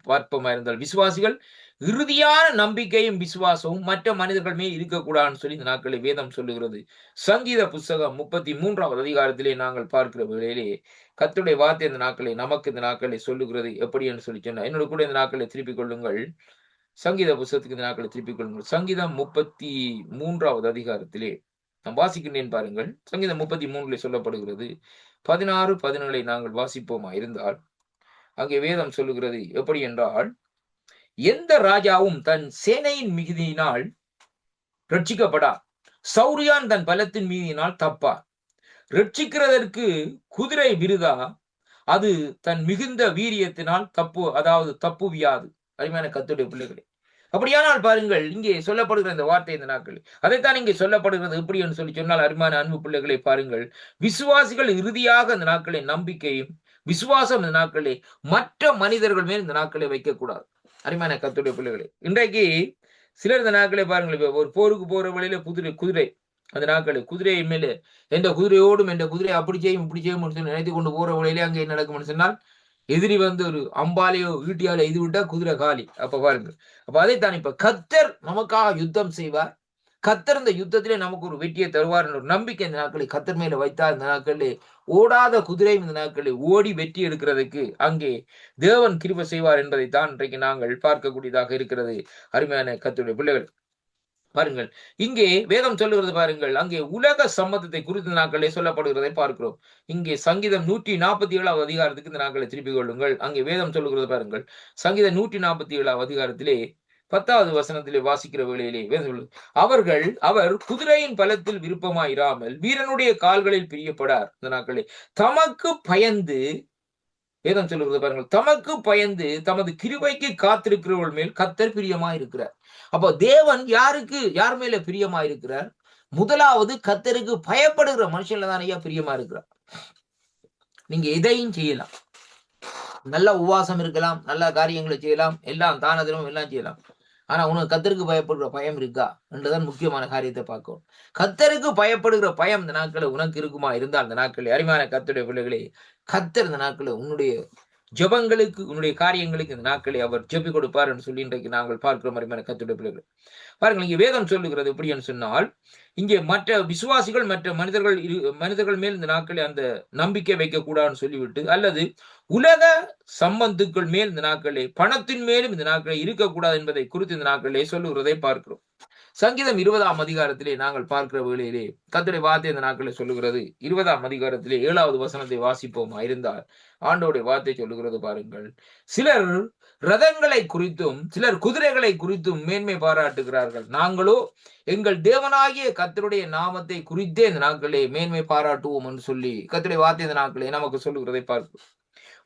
பார்ப்போமா இருந்தால், விசுவாசிகள் இறுதியான நம்பிக்கையும் விசுவாசமும் மற்ற மனிதர்கள் மேல் இருக்கக்கூடாதுன்னு சொல்லி இந்த நாட்களை வேதம் சொல்லுகிறது. சங்கீத புஸ்தகம் 33வது அதிகாரத்திலே நாங்கள் பார்க்கிற வேளையிலே கர்த்தருடைய வார்த்தை இந்த நாட்களை நமக்கு இந்த நாட்களை சொல்லுகிறது. எப்படி என்று சொல்லி சொன்னா, என்னோட கூட இந்த நாட்களை திருப்பிக் கொள்ளுங்கள். சங்கீத புஸ்தகத்துக்கு இந்த நாட்களை திருப்பிக் கொள்ளுங்கள். சங்கீதம் 33வது அதிகாரத்திலே நான் வாசிக்கின்றேன் பாருங்கள். சங்கீதம் 33 சொல்லப்படுகிறது. 16, 17 நாங்கள் வாசிப்போமா இருந்தால், அங்கே வேதம் சொல்லுகிறது எப்படி என்றால், எந்த ராஜாவும் தன் சேனையின் மிகுதியினால் ரட்சிக்கப்படார். சௌரியான் தன் பலத்தின் மீதியினால் தப்பார். ரட்சிக்கிறதற்கு குதிரை விருதா, அது தன் மிகுந்த வீரியத்தினால் தப்புவியாது. அருமையான கர்த்தருடைய பிள்ளைகளே, அப்படியானால் பாருங்கள், இங்கே சொல்லப்படுகிற இந்த வார்த்தை இந்த நாட்கள் அதைத்தான் இங்கே சொல்லப்படுகிறது. எப்படி என்று சொல்லி சொன்னால், அருமையான அன்பு பிள்ளைகளை பாருங்கள், விசுவாசிகள் இறுதியாக இந்த நாட்களை நம்பிக்கையும் விசுவாசம் இந்த நாட்களே மற்ற மனிதர்கள் மேல் இந்த நாட்களை வைக்கக்கூடாது. அருமையான கர்த்தருடைய பிள்ளைகளே, இன்றைக்கு சிலர் இந்த நாட்களை பாருங்கள், ஒரு போருக்கு போற வழியில குதிரை அந்த நாட்களை குதிரையை மேலே எந்த குதிரையோடும் எந்த குதிரை அப்படி செய்யும் இப்படி செய்யும் நினைத்து கொண்டு போற வழியிலே அங்கே என்ன நடக்கும் சொன்னால், எதிரி வந்து ஒரு அம்பாலையோ ஈட்டியால இது விட்டா குதிரை காலி. அப்ப பாருங்க, அப்ப அதைத்தான் இப்ப கர்த்தர் நமக்காக யுத்தம் செய்வார். கர்த்தர் இந்த யுத்தத்திலே நமக்கு ஒரு வெற்றியை தருவார் என்ற ஒரு நம்பிக்கை இந்த நாட்களை கர்த்தர் மேல வைத்தார். இந்த நாட்களிலே ஓடாத குதிரை இந்த நாட்களில் ஓடி வெற்றி எடுக்கிறதுக்கு அங்கே தேவன் கிருபை செய்வார் என்பதைத்தான் இன்றைக்கு நாங்கள் பார்க்கக்கூடியதாக இருக்கிறது. அருமையான கர்த்தருடைய பிள்ளைகள் பாருங்கள், இங்கே வேதம் சொல்லுகிறது பாருங்கள், அங்கே உலக சம்மதத்தை குறித்த நாட்களே சொல்லப்படுகிறதை பார்க்கிறோம். இங்கே சங்கீதம் 147வது அதிகாரத்துக்கு இந்த நாட்களை திருப்பிக் கொள்ளுங்கள். அங்கே வேதம் சொல்லுகிறது பாருங்கள், சங்கீதம் 147வது அதிகாரத்திலே 10வது வசனத்திலே வாசிக்கிற வேளையிலே வேதம் அவர் குதிரையின் பலத்தில் விருப்பமாயிராமல் வீரனுடைய கால்களில் பிரியப்படார். இந்த நாட்களே தமக்கு பயந்து வேதம் சொல்லுகிறது பாருங்கள், தமக்கு பயந்து தமது கிருபைக்கு காத்திருக்கிறவர்கள் மேல் கர்த்தர் பிரியமா இருக்கிறார். அப்போ தேவன் யார் மேல பிரியமா இருக்கிறார்? முதலாவது கர்த்தருக்கு பயப்படுகிற மனுஷன்ல தான் ஐயா பிரியமா இருக்கிறார். நீங்க எதையும் செய்யலாம், நல்ல உபவாசம் இருக்கலாம், நல்ல காரியங்களை செய்யலாம், எல்லாம் தானதனம் எல்லாம் செய்யலாம். ஆனா உனக்கு கர்த்தருக்கு பயப்படுகிற பயம் இருக்கா என்றுதான் முக்கியமான காரியத்தை பார்க்கணும். கர்த்தருக்கு பயப்படுகிற பயம் இந்த நாட்களை உனக்கு இருக்குமா இருந்தால், இந்த நாட்களில் அருமையான கர்த்தருடைய பிள்ளைகளே, கர்த்தர் இந்த நாட்களை உன்னுடைய ஜெபங்களுக்கு உன்னுடைய காரியங்களுக்கு இந்த நாட்களை அவர் ஜெபி கொடுப்பார் என்று சொல்லி இன்றைக்கு நாங்கள் பார்க்கிற அருமையான கர்த்தருடைய பிள்ளைகள் பாருங்கள், இங்கே வேதம் சொல்லுகிறது எப்படி என்று சொன்னால், இங்கே மற்ற விசுவாசிகள் மற்ற மனிதர்கள் மேல் இந்த நாட்களை அந்த நம்பிக்கை வைக்கக்கூடாதுன்னு சொல்லிவிட்டு, அல்லது உலக சம்பந்துக்கள் மேல் இந்த நாட்களே பணத்தின் மேலும் இந்த நாட்களை இருக்கக்கூடாது என்பதை குறித்து இந்த நாட்களே சொல்லுகிறதை பார்க்கிறோம். சங்கீதம் 20ஆம் அதிகாரத்திலே நாங்கள் பார்க்கிற வேளையிலே கர்த்தருடைய வார்த்தை இந்த நாட்களை சொல்லுகிறது. 20ஆம் அதிகாரத்திலே 7வது வசனத்தை வாசிப்போமா இருந்தால், ஆண்டவருடைய வார்த்தை சொல்லுகிறது பாருங்கள், சிலர் ரதங்களை குறித்தும் சிலர் குதிரைகளை குறித்தும் மேன்மை பாராட்டுகிறார்கள், நாங்களோ எங்கள் தேவனாகிய கர்த்தருடைய நாமத்தை குறித்தே இந்த நாட்களே மேன்மை பாராட்டுவோம் என்று சொல்லி கர்த்தருடைய வார்த்தை இந்த நாட்களே நமக்கு சொல்லுகிறதை பார்க்கிறோம்.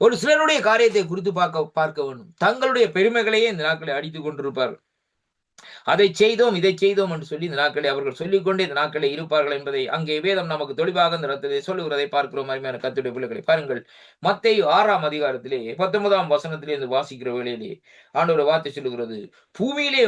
ஒரு சிலருடைய காரியத்தை குறித்து பார்க்க வேண்டும். தங்களுடைய பெருமைகளையே இந்த நாட்களை அடித்துக் கொண்டிருப்பார்கள். அதை செய்தோம் இதை செய்தோம் என்று சொல்லி இந்த நாட்களை அவர்கள் சொல்லிக்கொண்டே இந்த நாட்களை இருப்பார்கள் என்பதை அங்கே வேதம் நமக்கு தெளிவாக இந்த இடத்திலே சொல்லுகிறதை பார்க்கிறோம். அருமையான கர்த்தருடைய பிள்ளைகளை பாருங்கள், மத்தேயு 6ஆம் அதிகாரத்திலே 19ஆம் வசனத்திலே இருந்து வாசிக்கிற வேளையிலே ஆண்டவருடைய வார்த்தை சொல்லுகிறது, பூமியிலே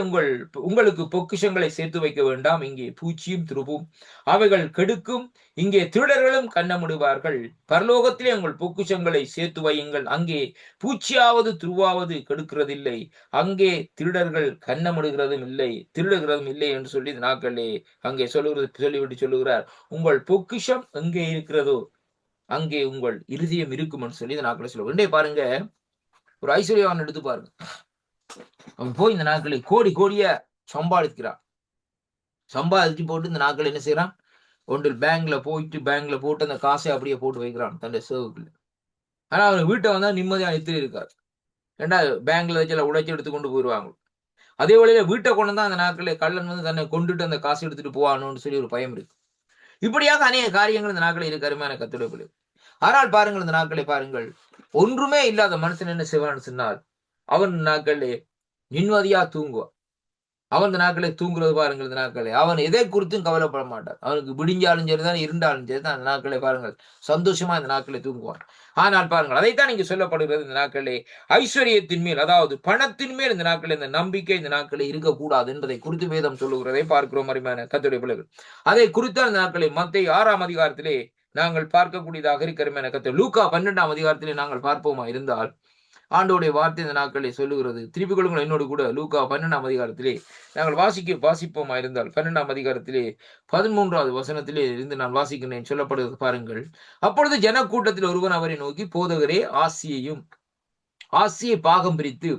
உங்களுக்கு பொக்கிஷங்களை சேர்த்து வைக்க வேண்டாம், இங்கே பூச்சியும் துருப்பும் அவைகள் கெடுக்கும், இங்கே திருடர்களும் கண்ணமிடுவார்கள். பரலோகத்திலே உங்கள் பொக்கிஷங்களை சேர்த்து வையுங்கள், அங்கே பூச்சியாவது துருவாவது கெடுக்கிறதில்லை, அங்கே திருடர்கள் கண்ணமிடுகிறதும் இல்லை திருடுகிறதும் இல்லை என்று சொல்லி இந்த நாட்களே அங்கே சொல்லிவிட்டு சொல்லுகிறார், உங்கள் பொக்கிஷம் எங்கே இருக்கிறதோ அங்கே உங்கள் இருதயம் இருக்கும் என்று சொல்லி இந்த நாட்களை சொல்லுவோம். பாருங்க, ஒரு ஐஸ்வர்யவான் எடுத்து பாருங்க, அவன் போய் இந்த நாட்களை கோடியா சம்பாதிச்சு போட்டு இந்த நாட்கள் என்ன செய்யறான், ஒன்றில் பேங்க்ல போட்டு அந்த காசை அப்படியே போட்டு வைக்கிறான் தன்னுடைய சேவுக்குள்ள. ஆனா அவன் வீட்டை வந்தா நிம்மதியா நித்திரி இருக்காரு. ஏண்டா பேங்க்ல வச்சு உடைச்சு எடுத்து கொண்டு போயிடுவாங்க. அதே வழியில வீட்டை கொண்டு தான் அந்த நாட்களில் கள்ளன் வந்து தன்னை கொண்டுட்டு அந்த காசு எடுத்துட்டு போவானோன்னு சொல்லி ஒரு பயம் இருக்கு. இப்படியாக அநேக காரியங்கள் இந்த நாட்களில் இருக்கு. அருமையான கர்த்தருடைய பிள்ளைகளே, ஆனால் பாருங்கள், இந்த நாட்களை பாருங்கள், ஒன்றுமே இல்லாத மனுஷன் என்ன செய்வான்னு சொன்னால், அவன் நாட்களே நிம்மதியா தூங்குவான். அவன் இந்த நாட்களை தூங்குறது பாருங்கள், இந்த நாட்களை அவன் எதை குறித்தும் கவலைப்பட மாட்டான். அவனுக்கு விடிஞ்சாலும் சரிதான் இருந்தாலும் சரிதான் அந்த நாட்களை பாருங்கள் சந்தோஷமா இந்த நாட்களை தூங்குவான். ஆனால் பாருங்கள், அதைத்தான் இங்கு சொல்லப்படுகிறது, இந்த நாட்களே ஐஸ்வர்யத்தின் மேல், அதாவது பணத்தின் மேல் இந்த நாட்களில் இந்த நம்பிக்கை இந்த நாட்களில் இருக்கக்கூடாது என்பதை குறித்து வேதம் சொல்லுகிறதை பார்க்கிறோம். அருமையான கர்த்தருடைய பிள்ளைகள், அதை குறித்த அந்த நாட்களை மத்தேயு 6ஆம் அதிகாரத்திலே நாங்கள் பார்க்கக்கூடியதாக இருக்கிறோம் என கத்த லூக்கா 12ஆம் அதிகாரத்திலே நாங்கள் பார்ப்போமா இருந்தால் ஆண்டோடைய வார்த்தை இந்த நாட்களை சொல்லுகிறது. திருப்பிக் கொள்ளுங்கள் என்னோடு கூட லூக்கா 12ஆம் அதிகாரத்திலே நாங்கள் வாசிப்போமா இருந்தால் 12ஆம் அதிகாரத்திலே 13வது வசனத்திலே இருந்து நான் வாசிக்கிறேன். சொல்லப்படுகிறது பாருங்கள். அப்பொழுது ஜனக்கூட்டத்தில் ஒருவன் அவரை நோக்கி, போதகரே, ஆசியை பாகம் பிரித்து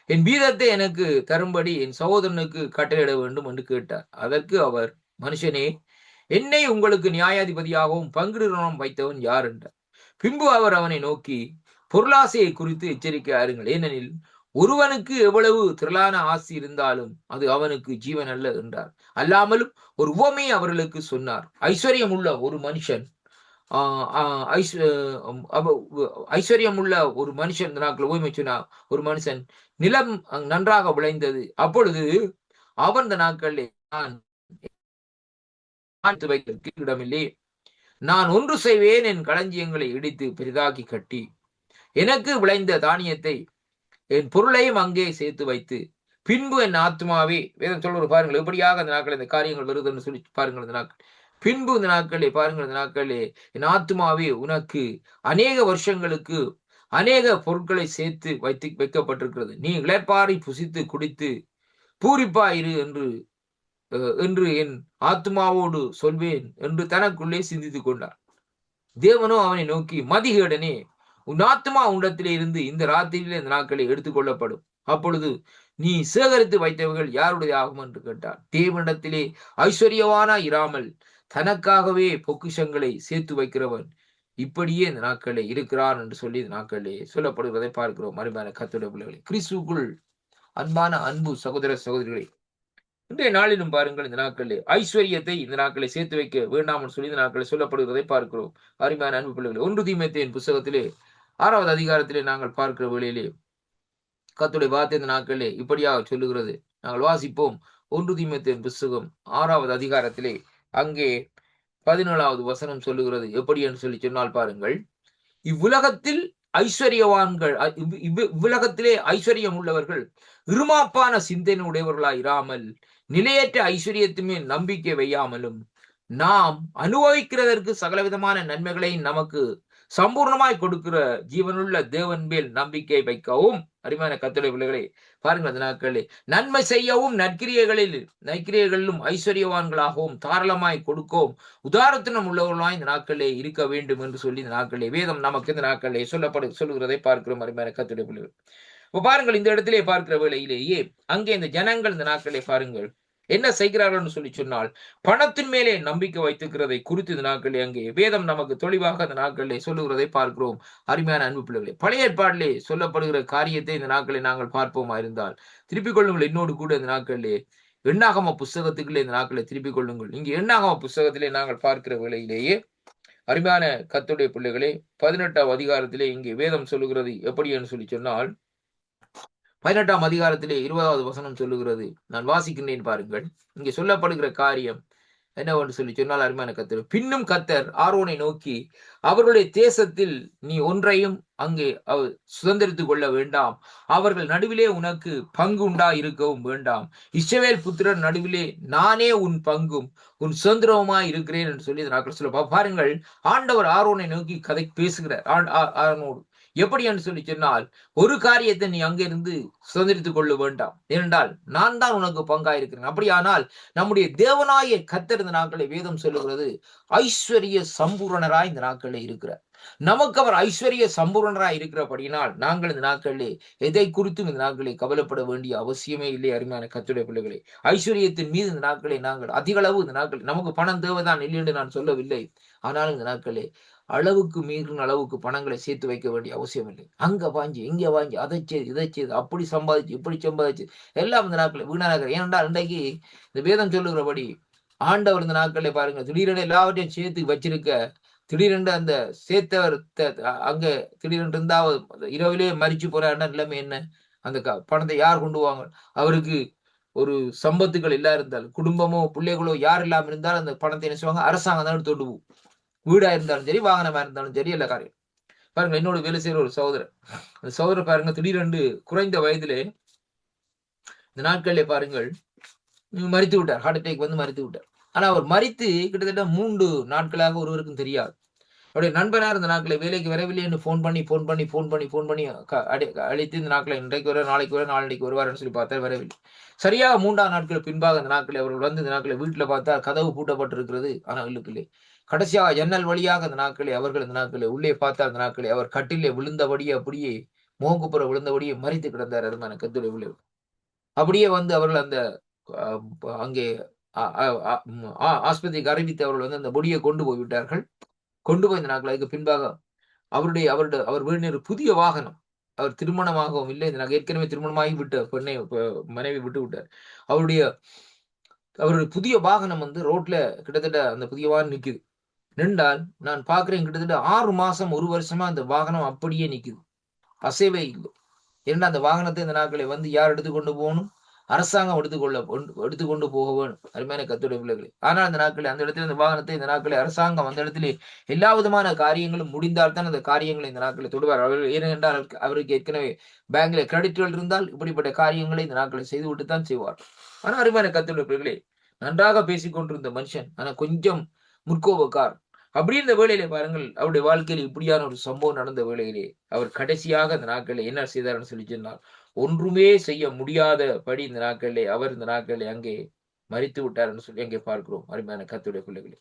என் வீதத்தை எனக்கு தரும்படி என் சகோதரனுக்கு கட்டளையிட வேண்டும் என்று கேட்டார். அதற்கு அவர், மனுஷனே, என்னை உங்களுக்கு நியாயாதிபதியாகவும் பங்கிடுகிறவனும் வைத்தவன் யார் என்றார். பின்பு அவர் அவனை நோக்கி, பொருளாசையை குறித்து எச்சரிக்கையாருங்கள், ஏனெனில் ஒருவனுக்கு எவ்வளவு திரளான ஆசி இருந்தாலும் அது அவனுக்கு ஜீவன் அல்ல என்றார். அல்லாமலும் ஒரு உவமையை அவர்களுக்கு சொன்னார். ஐஸ்வர்யம் உள்ள ஒரு மனுஷன் ஐஸ்வர்யம் உள்ள ஒரு மனுஷன் நாட்கள் ஓய்மை சொன்னா, ஒரு மனுஷன் நிலம் நன்றாக விளைந்தது. அப்பொழுது அவன் இந்த நாட்களில் இடமில்லை, நான் ஒன்று செய்வேன், என் களஞ்சியங்களை இடித்து பெரிதாக்கி கட்டி எனக்கு விளைந்த தானியத்தை என் பொருளையும் அங்கே சேர்த்து வைத்து பின்பு என் ஆத்மாவே, வேதம் சொல்வது பாருங்கள் எப்படியாக அந்த நாட்கள் இந்த காரியங்கள் வருதுன்னு சொல்லி பாருங்கள். இந்த நாட்கள் பின்பு இந்த நாட்களே பாருங்கள், இந்த நாட்களே என் ஆத்மாவே உனக்கு அநேக வருஷங்களுக்கு அநேக பொருட்களை சேர்த்து வைக்கப்பட்டிருக்கிறது. நீ இளைப்பாறை புசித்து குடித்து பூரிப்பாயிரு என்று என் ஆத்மாவோடு சொல்வேன் என்று தனக்குள்ளே சிந்தித்துக் கொண்டார். தேவனோ அவனை நோக்கி, மதிகேடனே, உன் ஆத்மா உன்னிடத்திலே இருந்து இந்த ராத்திரியிலே இந்த நாட்களை எடுத்துக்கொள்ளப்படும். அப்பொழுது நீ சேகரித்து வைத்தவர்கள் யாருடைய ஆகும் என்று கேட்டார். தேவனிடத்திலே ஐஸ்வர்யவானா இராமல் தனக்காகவே பொக்கிஷங்களை சேர்த்து வைக்கிறவன் இப்படியே இந்த நாட்களே இருக்கிறான் என்று சொல்லி இந்த நாட்களே சொல்லப்படுவதை பார்க்கிறோம். அருமையான கர்த்தருடைய பிள்ளைகளே, கிறிஸ்துவுக்குள் அன்பான அன்பு சகோதர சகோதரிகளே, இன்றைய நாளிலும் பாருங்கள், இந்த நாட்களிலே ஐஸ்வர்யத்தை இந்த நாட்களை சேர்த்து வைக்க வேண்டாம் சொல்லி இந்த நாட்களை சொல்லப்படுவதை பார்க்கிறோம். அருமையான அன்பு பிள்ளைகளே, 1 தீமோத்தேயுவின் புத்தகத்திலே 6வது அதிகாரத்திலே நாங்கள் பார்க்கிற வேளையிலே கர்த்தருடைய வார்த்தை இந்த நாட்களிலே இப்படியாக சொல்லுகிறது. நாங்கள் வாசிப்போம். 1 தீமோத்தேயுவின் புத்தகம் 6வது அதிகாரத்திலே அங்கே 17வது வசனம் சொல்லுகிறது. எப்படி என்று சொல்லி சொன்னால் பாருங்கள், இவ்வுலகத்தில் இவ்வுலகத்திலே ஐஸ்வர்யம் உள்ளவர்கள் இருமாப்பான சிந்தனை உடையவர்களாய் இராமல் நிலையற்ற ஐஸ்வர்யத்துமே நம்பிக்கை வையாமலும் நாம் அனுபவிக்கிறதற்கு சகலவிதமான நன்மைகளை நமக்கு சம்பூர்ணமாய் கொடுக்கிற ஜீவனுள்ள தேவன் மேல் நம்பிக்கை வைக்கவும். அருமையான கர்த்தருடைய பிள்ளைகளே, பாருங்கள், அந்த நாட்களே நன்மை செய்யவும் நற்கிரியைகளிலும் ஐஸ்வர்யவான்களாகவும் தாராளமாய் கொடுக்கவும் உதாரத்தினம் உள்ளவர்களாய் இந்த நாட்களே இருக்க வேண்டும் என்று சொல்லி இந்த நாட்களே வேதம் நமக்கு இந்த நாட்களே சொல்லுகிறதை பார்க்கிறோம். அருமையான கர்த்தருடைய பிள்ளைகள், இப்ப பாருங்கள், இந்த இடத்திலே பார்க்கிற வேளையிலேயே அங்கே இந்த ஜனங்கள் இந்த நாட்களே பாருங்கள் என்ன செய்கிறார்கள் சொல்லி சொன்னால், பணத்தின் மேலே நம்பிக்கை வைத்திருக்கிறதை குறித்து இந்த நாட்களே அங்கே வேதம் நமக்கு தெளிவாக அந்த நாட்களிலே சொல்லுகிறதை பார்க்கிறோம். அருமையான அன்பு பிள்ளைகளே, பழைய ஏற்பாட்டிலே சொல்லப்படுகிற காரியத்தை இந்த நாட்களை நாங்கள் பார்ப்போமா இருந்தால், திருப்பிக் கொள்ளுங்கள் என்னோடு கூட இந்த நாட்களிலே எண்ணாகம புஸ்தகத்துக்குள்ளே இந்த நாட்களை திருப்பிக் கொள்ளுங்கள். இங்கே எண்ணாகம புஸ்தகத்திலே நாங்கள் பார்க்கிற வேளையிலேயே அருமையான கர்த்தருடைய பிள்ளைகளே 18ஆம் அதிகாரத்திலே இங்கே வேதம் சொல்லுகிறது எப்படி என்று சொல்லி சொன்னால், 18ஆம் அதிகாரத்திலே 20வது வசனம் சொல்லுகிறது. நான் வாசிக்கின்றேன் பாருங்கள். இங்கே சொல்லப்படுகிற காரியம் என்னவென்று சொல்லி சொன்னால், அருமையான கர்த்தர், பின்னும் கர்த்தர் ஆரோனை நோக்கி, அவர்களுடைய தேசத்தில் நீ ஒன்றையும் அங்கே சுதந்திரித்துக் கொள்ள வேண்டாம், அவர்கள் நடுவிலே உனக்கு பங்கு உண்டா இருக்கவும் வேண்டாம், இஸ்ரவேல் புத்திரர் நடுவிலே நானே உன் பங்கும் உன் சுதந்திரமாய் இருக்கிறேன் என்று சொல்லி நாட்கள் சொல்ல பாருங்கள். ஆண்டவர் ஆரோனை நோக்கி கதை பேசுகிறார். ஆரோனோடு எப்படி என்று சொல்லி சொன்னால், ஒரு காரியத்தை நீ அங்கிருந்து சுதந்திரித்துக் கொள்ள வேண்டாம், ஏனென்றால் நான் தான் உனக்கு பங்காயிருக்கிறேன். அப்படியானால் நம்முடைய தேவனாய கர்த்தர் இந்த நாட்களை வேதம் சொல்லுகிறது ஐஸ்வர்ய சம்பூரணராய் இந்த நாட்களில் இருக்கிறார். நமக்கு அவர் ஐஸ்வர்ய சம்பூரணராய் இருக்கிறபடியினால் நாங்கள் இந்த நாட்களிலே எதை குறித்தும் இந்த நாட்களை கவலைப்பட வேண்டிய அவசியமே இல்லை. அருமையான கர்த்தருடைய பிள்ளைகளே, ஐஸ்வர்யத்தின் மீது இந்த நாட்களை நாங்கள் அதிக அளவு இந்த நாட்கள் நமக்கு பணம் தேவைதான் இல்லை என்று நான் சொல்லவில்லை. ஆனாலும் இந்த நாட்களே அளவுக்கு மீறின அளவுக்கு பணங்களை சேர்த்து வைக்க வேண்டிய அவசியம் இல்லை. அங்க வாங்கி இங்க வாங்கி அதை செய்து இதை செய்து அப்படி சம்பாதிச்சு இப்படி சம்பாதிச்சு எல்லாம் இந்த நாட்களை வீணாக. ஏனென்றால் இன்றைக்கு இந்த வேதம் சொல்லுகிறபடி ஆண்டவர் இந்த நாட்களை பாருங்க திடீரென எல்லாவற்றையும் சேர்த்து வச்சிருக்க, திடீரென்று அந்த சேர்த்தவர் அங்க திடீரென்று இருந்தா இரவிலே மறிச்சு போற நிலைமை என்ன? அந்த பணத்தை யார் கொண்டு வாங்க? அவருக்கு ஒரு சம்பத்துகள் இல்லா இருந்தால், குடும்பமோ பிள்ளைகளோ யார் இல்லாம இருந்தாலும் அந்த பணத்தை என்ன செய்வாங்க? அரசாங்கம் தான் எடுத்து போகும். வீடா இருந்தாலும் சரி, வாகனமா இருந்தாலும் சரி, எல்லா காரியம் பாருங்க. என்னோட வேலை செய்யற ஒரு சகோதரர், அந்த சகோதரர் பாருங்க திடீரென்று குறைந்த வயதிலே இந்த நாட்களிலே பாருங்கள் மறித்து விட்டார். ஹார்ட் அட்டாக் வந்து மறித்து விட்டார். ஆனா அவர் மறித்து கிட்டத்தட்ட 3 நாட்களாக ஒருவருக்கும் தெரியாது. அவருடைய நண்பனாக இருந்த நாட்களை வேலைக்கு வரவில்லை என்று ஃபோன் பண்ணி அழைத்து இந்த நாட்களை இன்றைக்கு வர நாளைக்கு வர நாளைக்கு வருவார்னு சொல்லி பார்த்தா வரவில்லை. சரியாக 3ஆம் நாட்கள் பின்பாக அந்த நாட்களை அவர்கள் வந்து இந்த நாட்களை வீட்டில் பார்த்தா கதவு பூட்டப்பட்டிருக்கிறது. ஆனால் இல்லை. கடைசியாக ஜன்னல் வழியாக அந்த நாட்களை அவர்கள் இந்த நாட்களை உள்ளே பார்த்தால் அந்த நாட்களை அவர் கட்டிலே விழுந்தபடியே அப்படியே மோங்குப்புற விழுந்தபடியே மறித்து கிடந்தார். அருமையான கர்த்தருடைய பிள்ளைகள். அப்படியே வந்து அவர்கள் அந்த அங்கே ஆஸ்பத்திரிக்கு அறிவித்து அவர்கள் வந்து அந்த பொடியை கொண்டு போய் விட்டார்கள். கொண்டு போய் இந்த நாட்கள் அதுக்கு பின்பாக அவர் வேண்டிய புதிய வாகனம். அவர் திருமணமாகவும் இல்லை. இந்த நாங்கள் ஏற்கனவே திருமணமாகி விட்ட பெண்ணை மனைவி விட்டு விட்டார். அவருடைய புதிய வாகனம் வந்து ரோட்ல கிட்டத்தட்ட அந்த புதிய வாகனம் நிக்குது. நின்றால் நான் பார்க்கிறேன் கிட்டத்தட்ட 6 மாசம் 1 வருஷமா அந்த வாகனம் அப்படியே நிக்குது. அசைவே இல்லை. ஏன்னா அந்த வாகனத்தை இந்த நாட்களை வந்து யார் எடுத்துக்கொண்டு போகணும்? அரசாங்கம் எடுத்துக்கொண்டு போக வேணும். அருமையான கர்த்தருடைய பிள்ளைகளே. ஆனால் அந்த நாட்களில் அந்த இடத்துல இந்த வாகனத்தை இந்த நாட்களில் அரசாங்கம் அந்த இடத்திலே எல்லா விதமான காரியங்களும் முடிந்தால்தான் அந்த காரியங்களை இந்த நாட்களை தொடுவார். அவர்கள் ஏனென்றால் அவருக்கு ஏற்கனவே பேங்க்ல கிரெடிட்கள் இருந்தால் இப்படிப்பட்ட காரியங்களை இந்த நாட்களை செய்துவிட்டு தான் செய்வார். ஆனால் அருமையான கர்த்தருடைய பிள்ளைகளே, நன்றாக பேசிக் கொண்டிருந்த மனுஷன் ஆனா கொஞ்சம் முற்கோபக்கார். அப்படி இந்த வேளையிலே பாருங்கள், அவருடைய வாழ்க்கையில் இப்படியான ஒரு சம்பவம் நடந்த வேளையிலே அவர் கடைசியாக அந்த நாட்களில் என்ன செய்தார்னு சொல்லி சொன்னால், ஒன்றுமே செய்ய முடியாதபடி இந்த நாட்களிலே அவர் இந்த நாட்களிலே அங்கே மரித்து விட்டார் என்று சொல்லி அங்கே பார்க்கிறோம். அருமையான கர்த்தருடைய பிள்ளைகளே,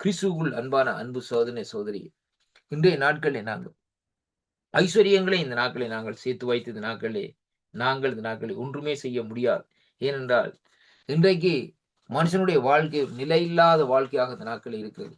கிறிஸ்துவுக்குள் அன்பான அன்பு சோதரி இன்றைய நாட்களிலே நாங்கள் ஐஸ்வர்யங்களை இந்த நாட்களை நாங்கள் சேர்த்து வைத்து இந்த நாட்களை ஒன்றுமே செய்ய முடியாது. ஏனென்றால் இன்றைக்கு மனுஷனுடைய வாழ்க்கை நிலையில்லாத வாழ்க்கையாக இந்த நாட்களில் இருக்கிறது.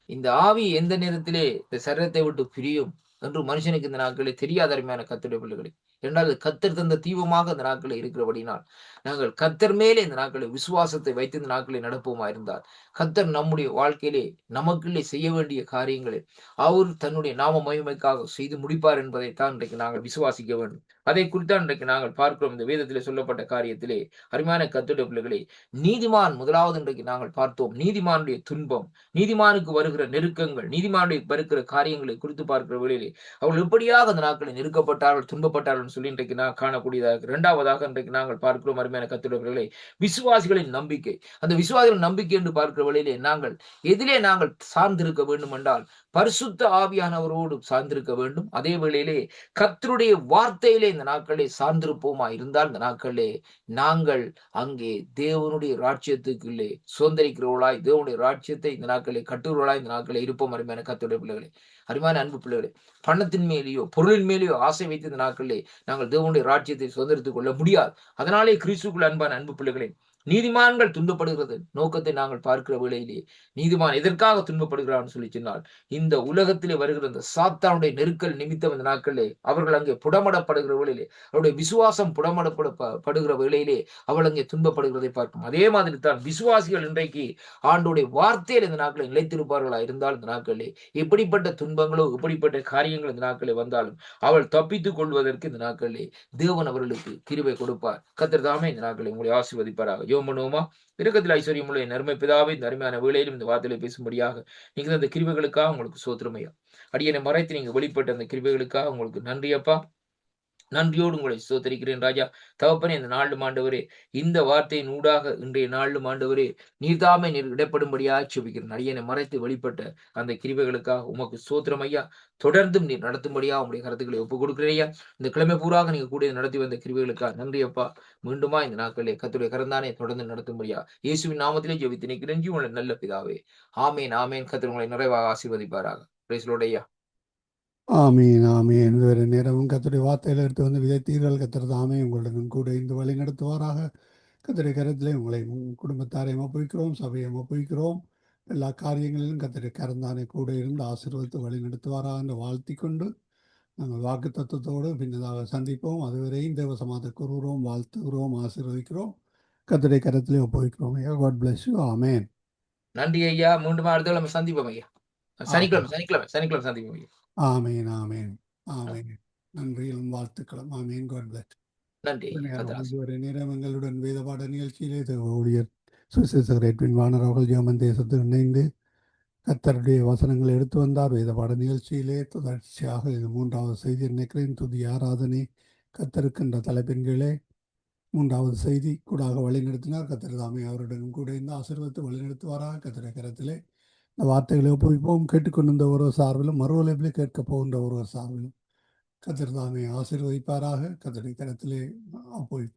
இந்த ஆவி எந்த நேரத்திலே இந்த சரீரத்தை விட்டு பிரியும் என்று மனுஷனுக்கு இந்த நாட்களில் தெரியாத அருமையான கர்த்தருடைய பிள்ளைகளே. இரண்டாவது, கர்த்தர் தந்த தீபமாக இந்த நாட்களில் இருக்கிறபடினால் நாங்கள் கர்த்தர் மேலே இந்த நாட்களை விசுவாசத்தை வைத்து இந்த நாட்களை நடப்போமா இருந்தால் கர்த்தர் நம்முடைய வாழ்க்கையிலே நமக்குள்ளே செய்ய வேண்டிய காரியங்களை அவர் தன்னுடைய நாம மகிமைக்காக செய்து முடிப்பார் என்பதைத்தான் இன்றைக்கு நாங்கள் விசுவாசிக்க வேண்டும். அதை குறித்தான் இன்றைக்கு நாங்கள் பார்க்கிறோம். இந்த வேதத்திலே சொல்லப்பட்ட காரியத்திலே அருமையான கர்த்தருடைய பிள்ளைகளே, நீதிமான் முதலாவது இன்றைக்கு நாங்கள் பார்த்தோம். நீதிமானுடைய துன்பம், நீதிமானுக்கு வருகிற நெருக்கங்கள், நீதிமானுடைய வருகிற காரியங்களை குறித்து பார்க்கிற வேளையிலே அவர்கள் எப்படியாக அந்த நாட்களில் நெருக்கப்பட்டார்கள், துன்பப்பட்டார்கள் சொல்லி இன்றைக்கு நான் காணக்கூடியதாக. இரண்டாவதாக இன்றைக்கு நாங்கள் பார்க்கிறோம் அருமையான கர்த்தருடைய பிள்ளைகளே, விசுவாசிகளின் நம்பிக்கை. அந்த விசுவாசிகளின் நம்பிக்கை என்று பார்க்கிற வேளையிலே நாங்கள் எதிலே நாங்கள் சார்ந்திருக்க வேண்டும் என்றால் பரிசுத்த ஆவியானவரோடு சார்ந்திருக்க வேண்டும். அதே வேளையிலே கர்த்தருடைய வார்த்தையிலே இந்த நாட்களே சார்ந்திருப்போமா இருந்தால் இந்த நாட்களே நாங்கள் அங்கே தேவனுடைய ராஜ்யத்துக்குள்ளே சுதந்திரிக்கிறவர்களாய் தேவனுடைய ராஜ்யத்தை இந்த நாட்களை கட்டுறவர்களாய் இந்த நாட்களை இருப்போம். அருமையான கர்த்தருடைய பிள்ளைகளே, அருமையான அன்பு பிள்ளைகளே, பணத்தின் மேலேயோ பொருளின் மேலேயோ ஆசை வைத்து இந்த நாட்களிலே நாங்கள் தேவனுடைய ராஜ்யத்தை சுதந்திரித்துக் கொள்ள முடியாது. அதனாலே கிறிஸ்துவுக்குள் அன்பான அன்பு பிள்ளைகளே, நீதிமான்கள் துன்பப்படுகிறது நோக்கத்தை நாங்கள் பார்க்கிற வேளையிலே நீதிமான் எதற்காக துன்பப்படுகிறான் சொல்லி சொன்னால் இந்த உலகத்திலே வருகிற இந்த சாத்தானுடைய நெருக்கல் நிமித்தம் இந்த நாட்களிலே அவர்கள் அங்கே புடமடப்படுகிற வேளையிலே அவருடைய விசுவாசம் புடமடப்படுகிற வேளையிலே அவள் அங்கே துன்பப்படுகிறதை பார்க்கும். அதே மாதிரி தான் விசுவாசிகள் இன்றைக்கு ஆண்டோடைய வார்த்தையில் இந்த நாட்களை நிலைத்திருப்பார்களா இருந்தால் இந்த நாட்களிலே எப்படிப்பட்ட துன்பங்களோ எப்படிப்பட்ட காரியங்கள் இந்த நாட்களில் வந்தாலும் அவள் தப்பித்துக் கொள்வதற்கு இந்த நாட்களிலே தேவன் அவர்களுக்கு கிருபை கொடுப்பார். கர்த்தர் தாமே இந்த நாட்களை உங்களை ஆசீர்வதிப்பாராக. ஜெபம் பண்ணுவோமா? இரக்கத்தில் ஐஸ்வர்யம் உள்ள நன்மை பிதாவே, இந்த அருமையான வேளையிலும் இந்த வார்த்தையில பேசும்படியாக நீங்க அந்த கிருபைகளுக்காக உங்களுக்கு சோத்திரமையா. அடியனை மறைத்து நீங்க வெளிப்பட்ட அந்த கிருபைகளுக்காக உங்களுக்கு நன்றியப்பா. நன்றியோடு உங்களை ஸ்தோத்திரிக்கிறேன் ராஜா. தகப்பனே, இந்த நாளும் ஆண்டவரே, இந்த வார்த்தையின் ஊடாக இன்றைய நாளும் ஆண்டவரே நீர்தாமே இடப்படும்படியாக செபிக்கிறேன். அடியனை மறைத்து வெளிப்பட்ட அந்த கிருபைகளுக்காக உமக்கு ஸ்தோத்திரம் ஐயா. தொடர்ந்தும் நீர் நடத்தும்படியா உங்களுடைய கருத்துக்களை ஒப்புக் கொடுக்கிறேயா. இந்த கிழமை பூராக நீங்க கூட நடத்தி வந்த கிருபைகளுக்காக நன்றி அப்பா. மீண்டுமா இந்த நாட்களிலே கர்த்தருடைய கரந்தானே தொடர்ந்து நடத்தும்படியா இயேசுவின் நாமத்திலே ஜெபித்து நிற்கிறேன் உங்களை நல்ல பிதாவே. ஆமேன் ஆமேன். கர்த்தர் உங்களை நிறைவாக ஆசீர்வதிப்பாராக. பிரைஸ் லார்ட் ஐயா. ஆமீன் ஆமீன். வேறு நேரமும் கர்த்தருடைய வார்த்தையில் எடுத்து வந்து விதைத்தீர்கள். கர்த்தர் தாமே உங்களுடன் கூட இந்த வழி நடத்துவாராக. கர்த்தருடைய கரத்திலே உங்களை குடும்பத்தாரையும் ஒப்புவிக்கிறோம், சபையும் ஒப்புவிக்கிறோம். எல்லா காரியங்களிலும் கர்த்தருடைய கரந்தானே கூட இருந்து ஆசீர்வதித்து வழி நடத்துவாராக என்று வாழ்த்தி கொண்டு நாங்கள் வாக்கு தத்துவத்தோடு பின்னதாக சந்திப்போம். அதுவரையும் தேவ சமாதானத்தை கூறுகிறோம், வாழ்த்துகிறோம், ஆசீர்வதிக்கிறோம். கர்த்தருடைய கரத்திலே ஒப்புவிக்கிறோம் ஐயா. God bless you. ஆமேன். நன்றி ஐயா. மீண்டும் அடுத்த கிழமை சந்திப்போம் ஐயா. சனிக்கிழமை சந்திப்போம் ஐயா. ஆமேன் ஆமேன் ஆமேன். நன்றியும் வாழ்த்துக்களும். ஆமேன். God bless. நன்றி. இதுவரை நேரம் எங்களுடன் வேத பாட நிகழ்ச்சியிலே ஊழியர் சுவிசேஷகர் எட்வின் வானர் அவர்கள் ஜெர்மன் தேசத்தில் இணைந்து கர்த்தருடைய வசனங்களை எடுத்து வந்தார். வேத பாட நிகழ்ச்சியிலே தொடர்ச்சியாக இது 3வது செய்தி நினைக்கிறேன். துதி ஆராதனை கர்த்தருக்கின்ற தலைப்பின் கீழே 3வது செய்தி கூடாக வழிநடத்தினார். கர்த்தர் தாமே அவருடன் கூட இந்த ஆசீர்வதித்து வழிநடத்துவாராக. கர்த்தருடைய கரத்திலே இந்த வார்த்தைகளை ஒப்புவிப்போம். கேட்டுக்கொண்டிருந்த ஒருவர் சார்பிலும் மறுவலைப்பிலே கேட்கப் போகின்ற ஒருவர் சார்பிலும் கர்த்தர் தாமே ஆசீர்வதிப்பாராக. கர்த்தருடைய கரத்திலே ஒப்புவிப்போம்.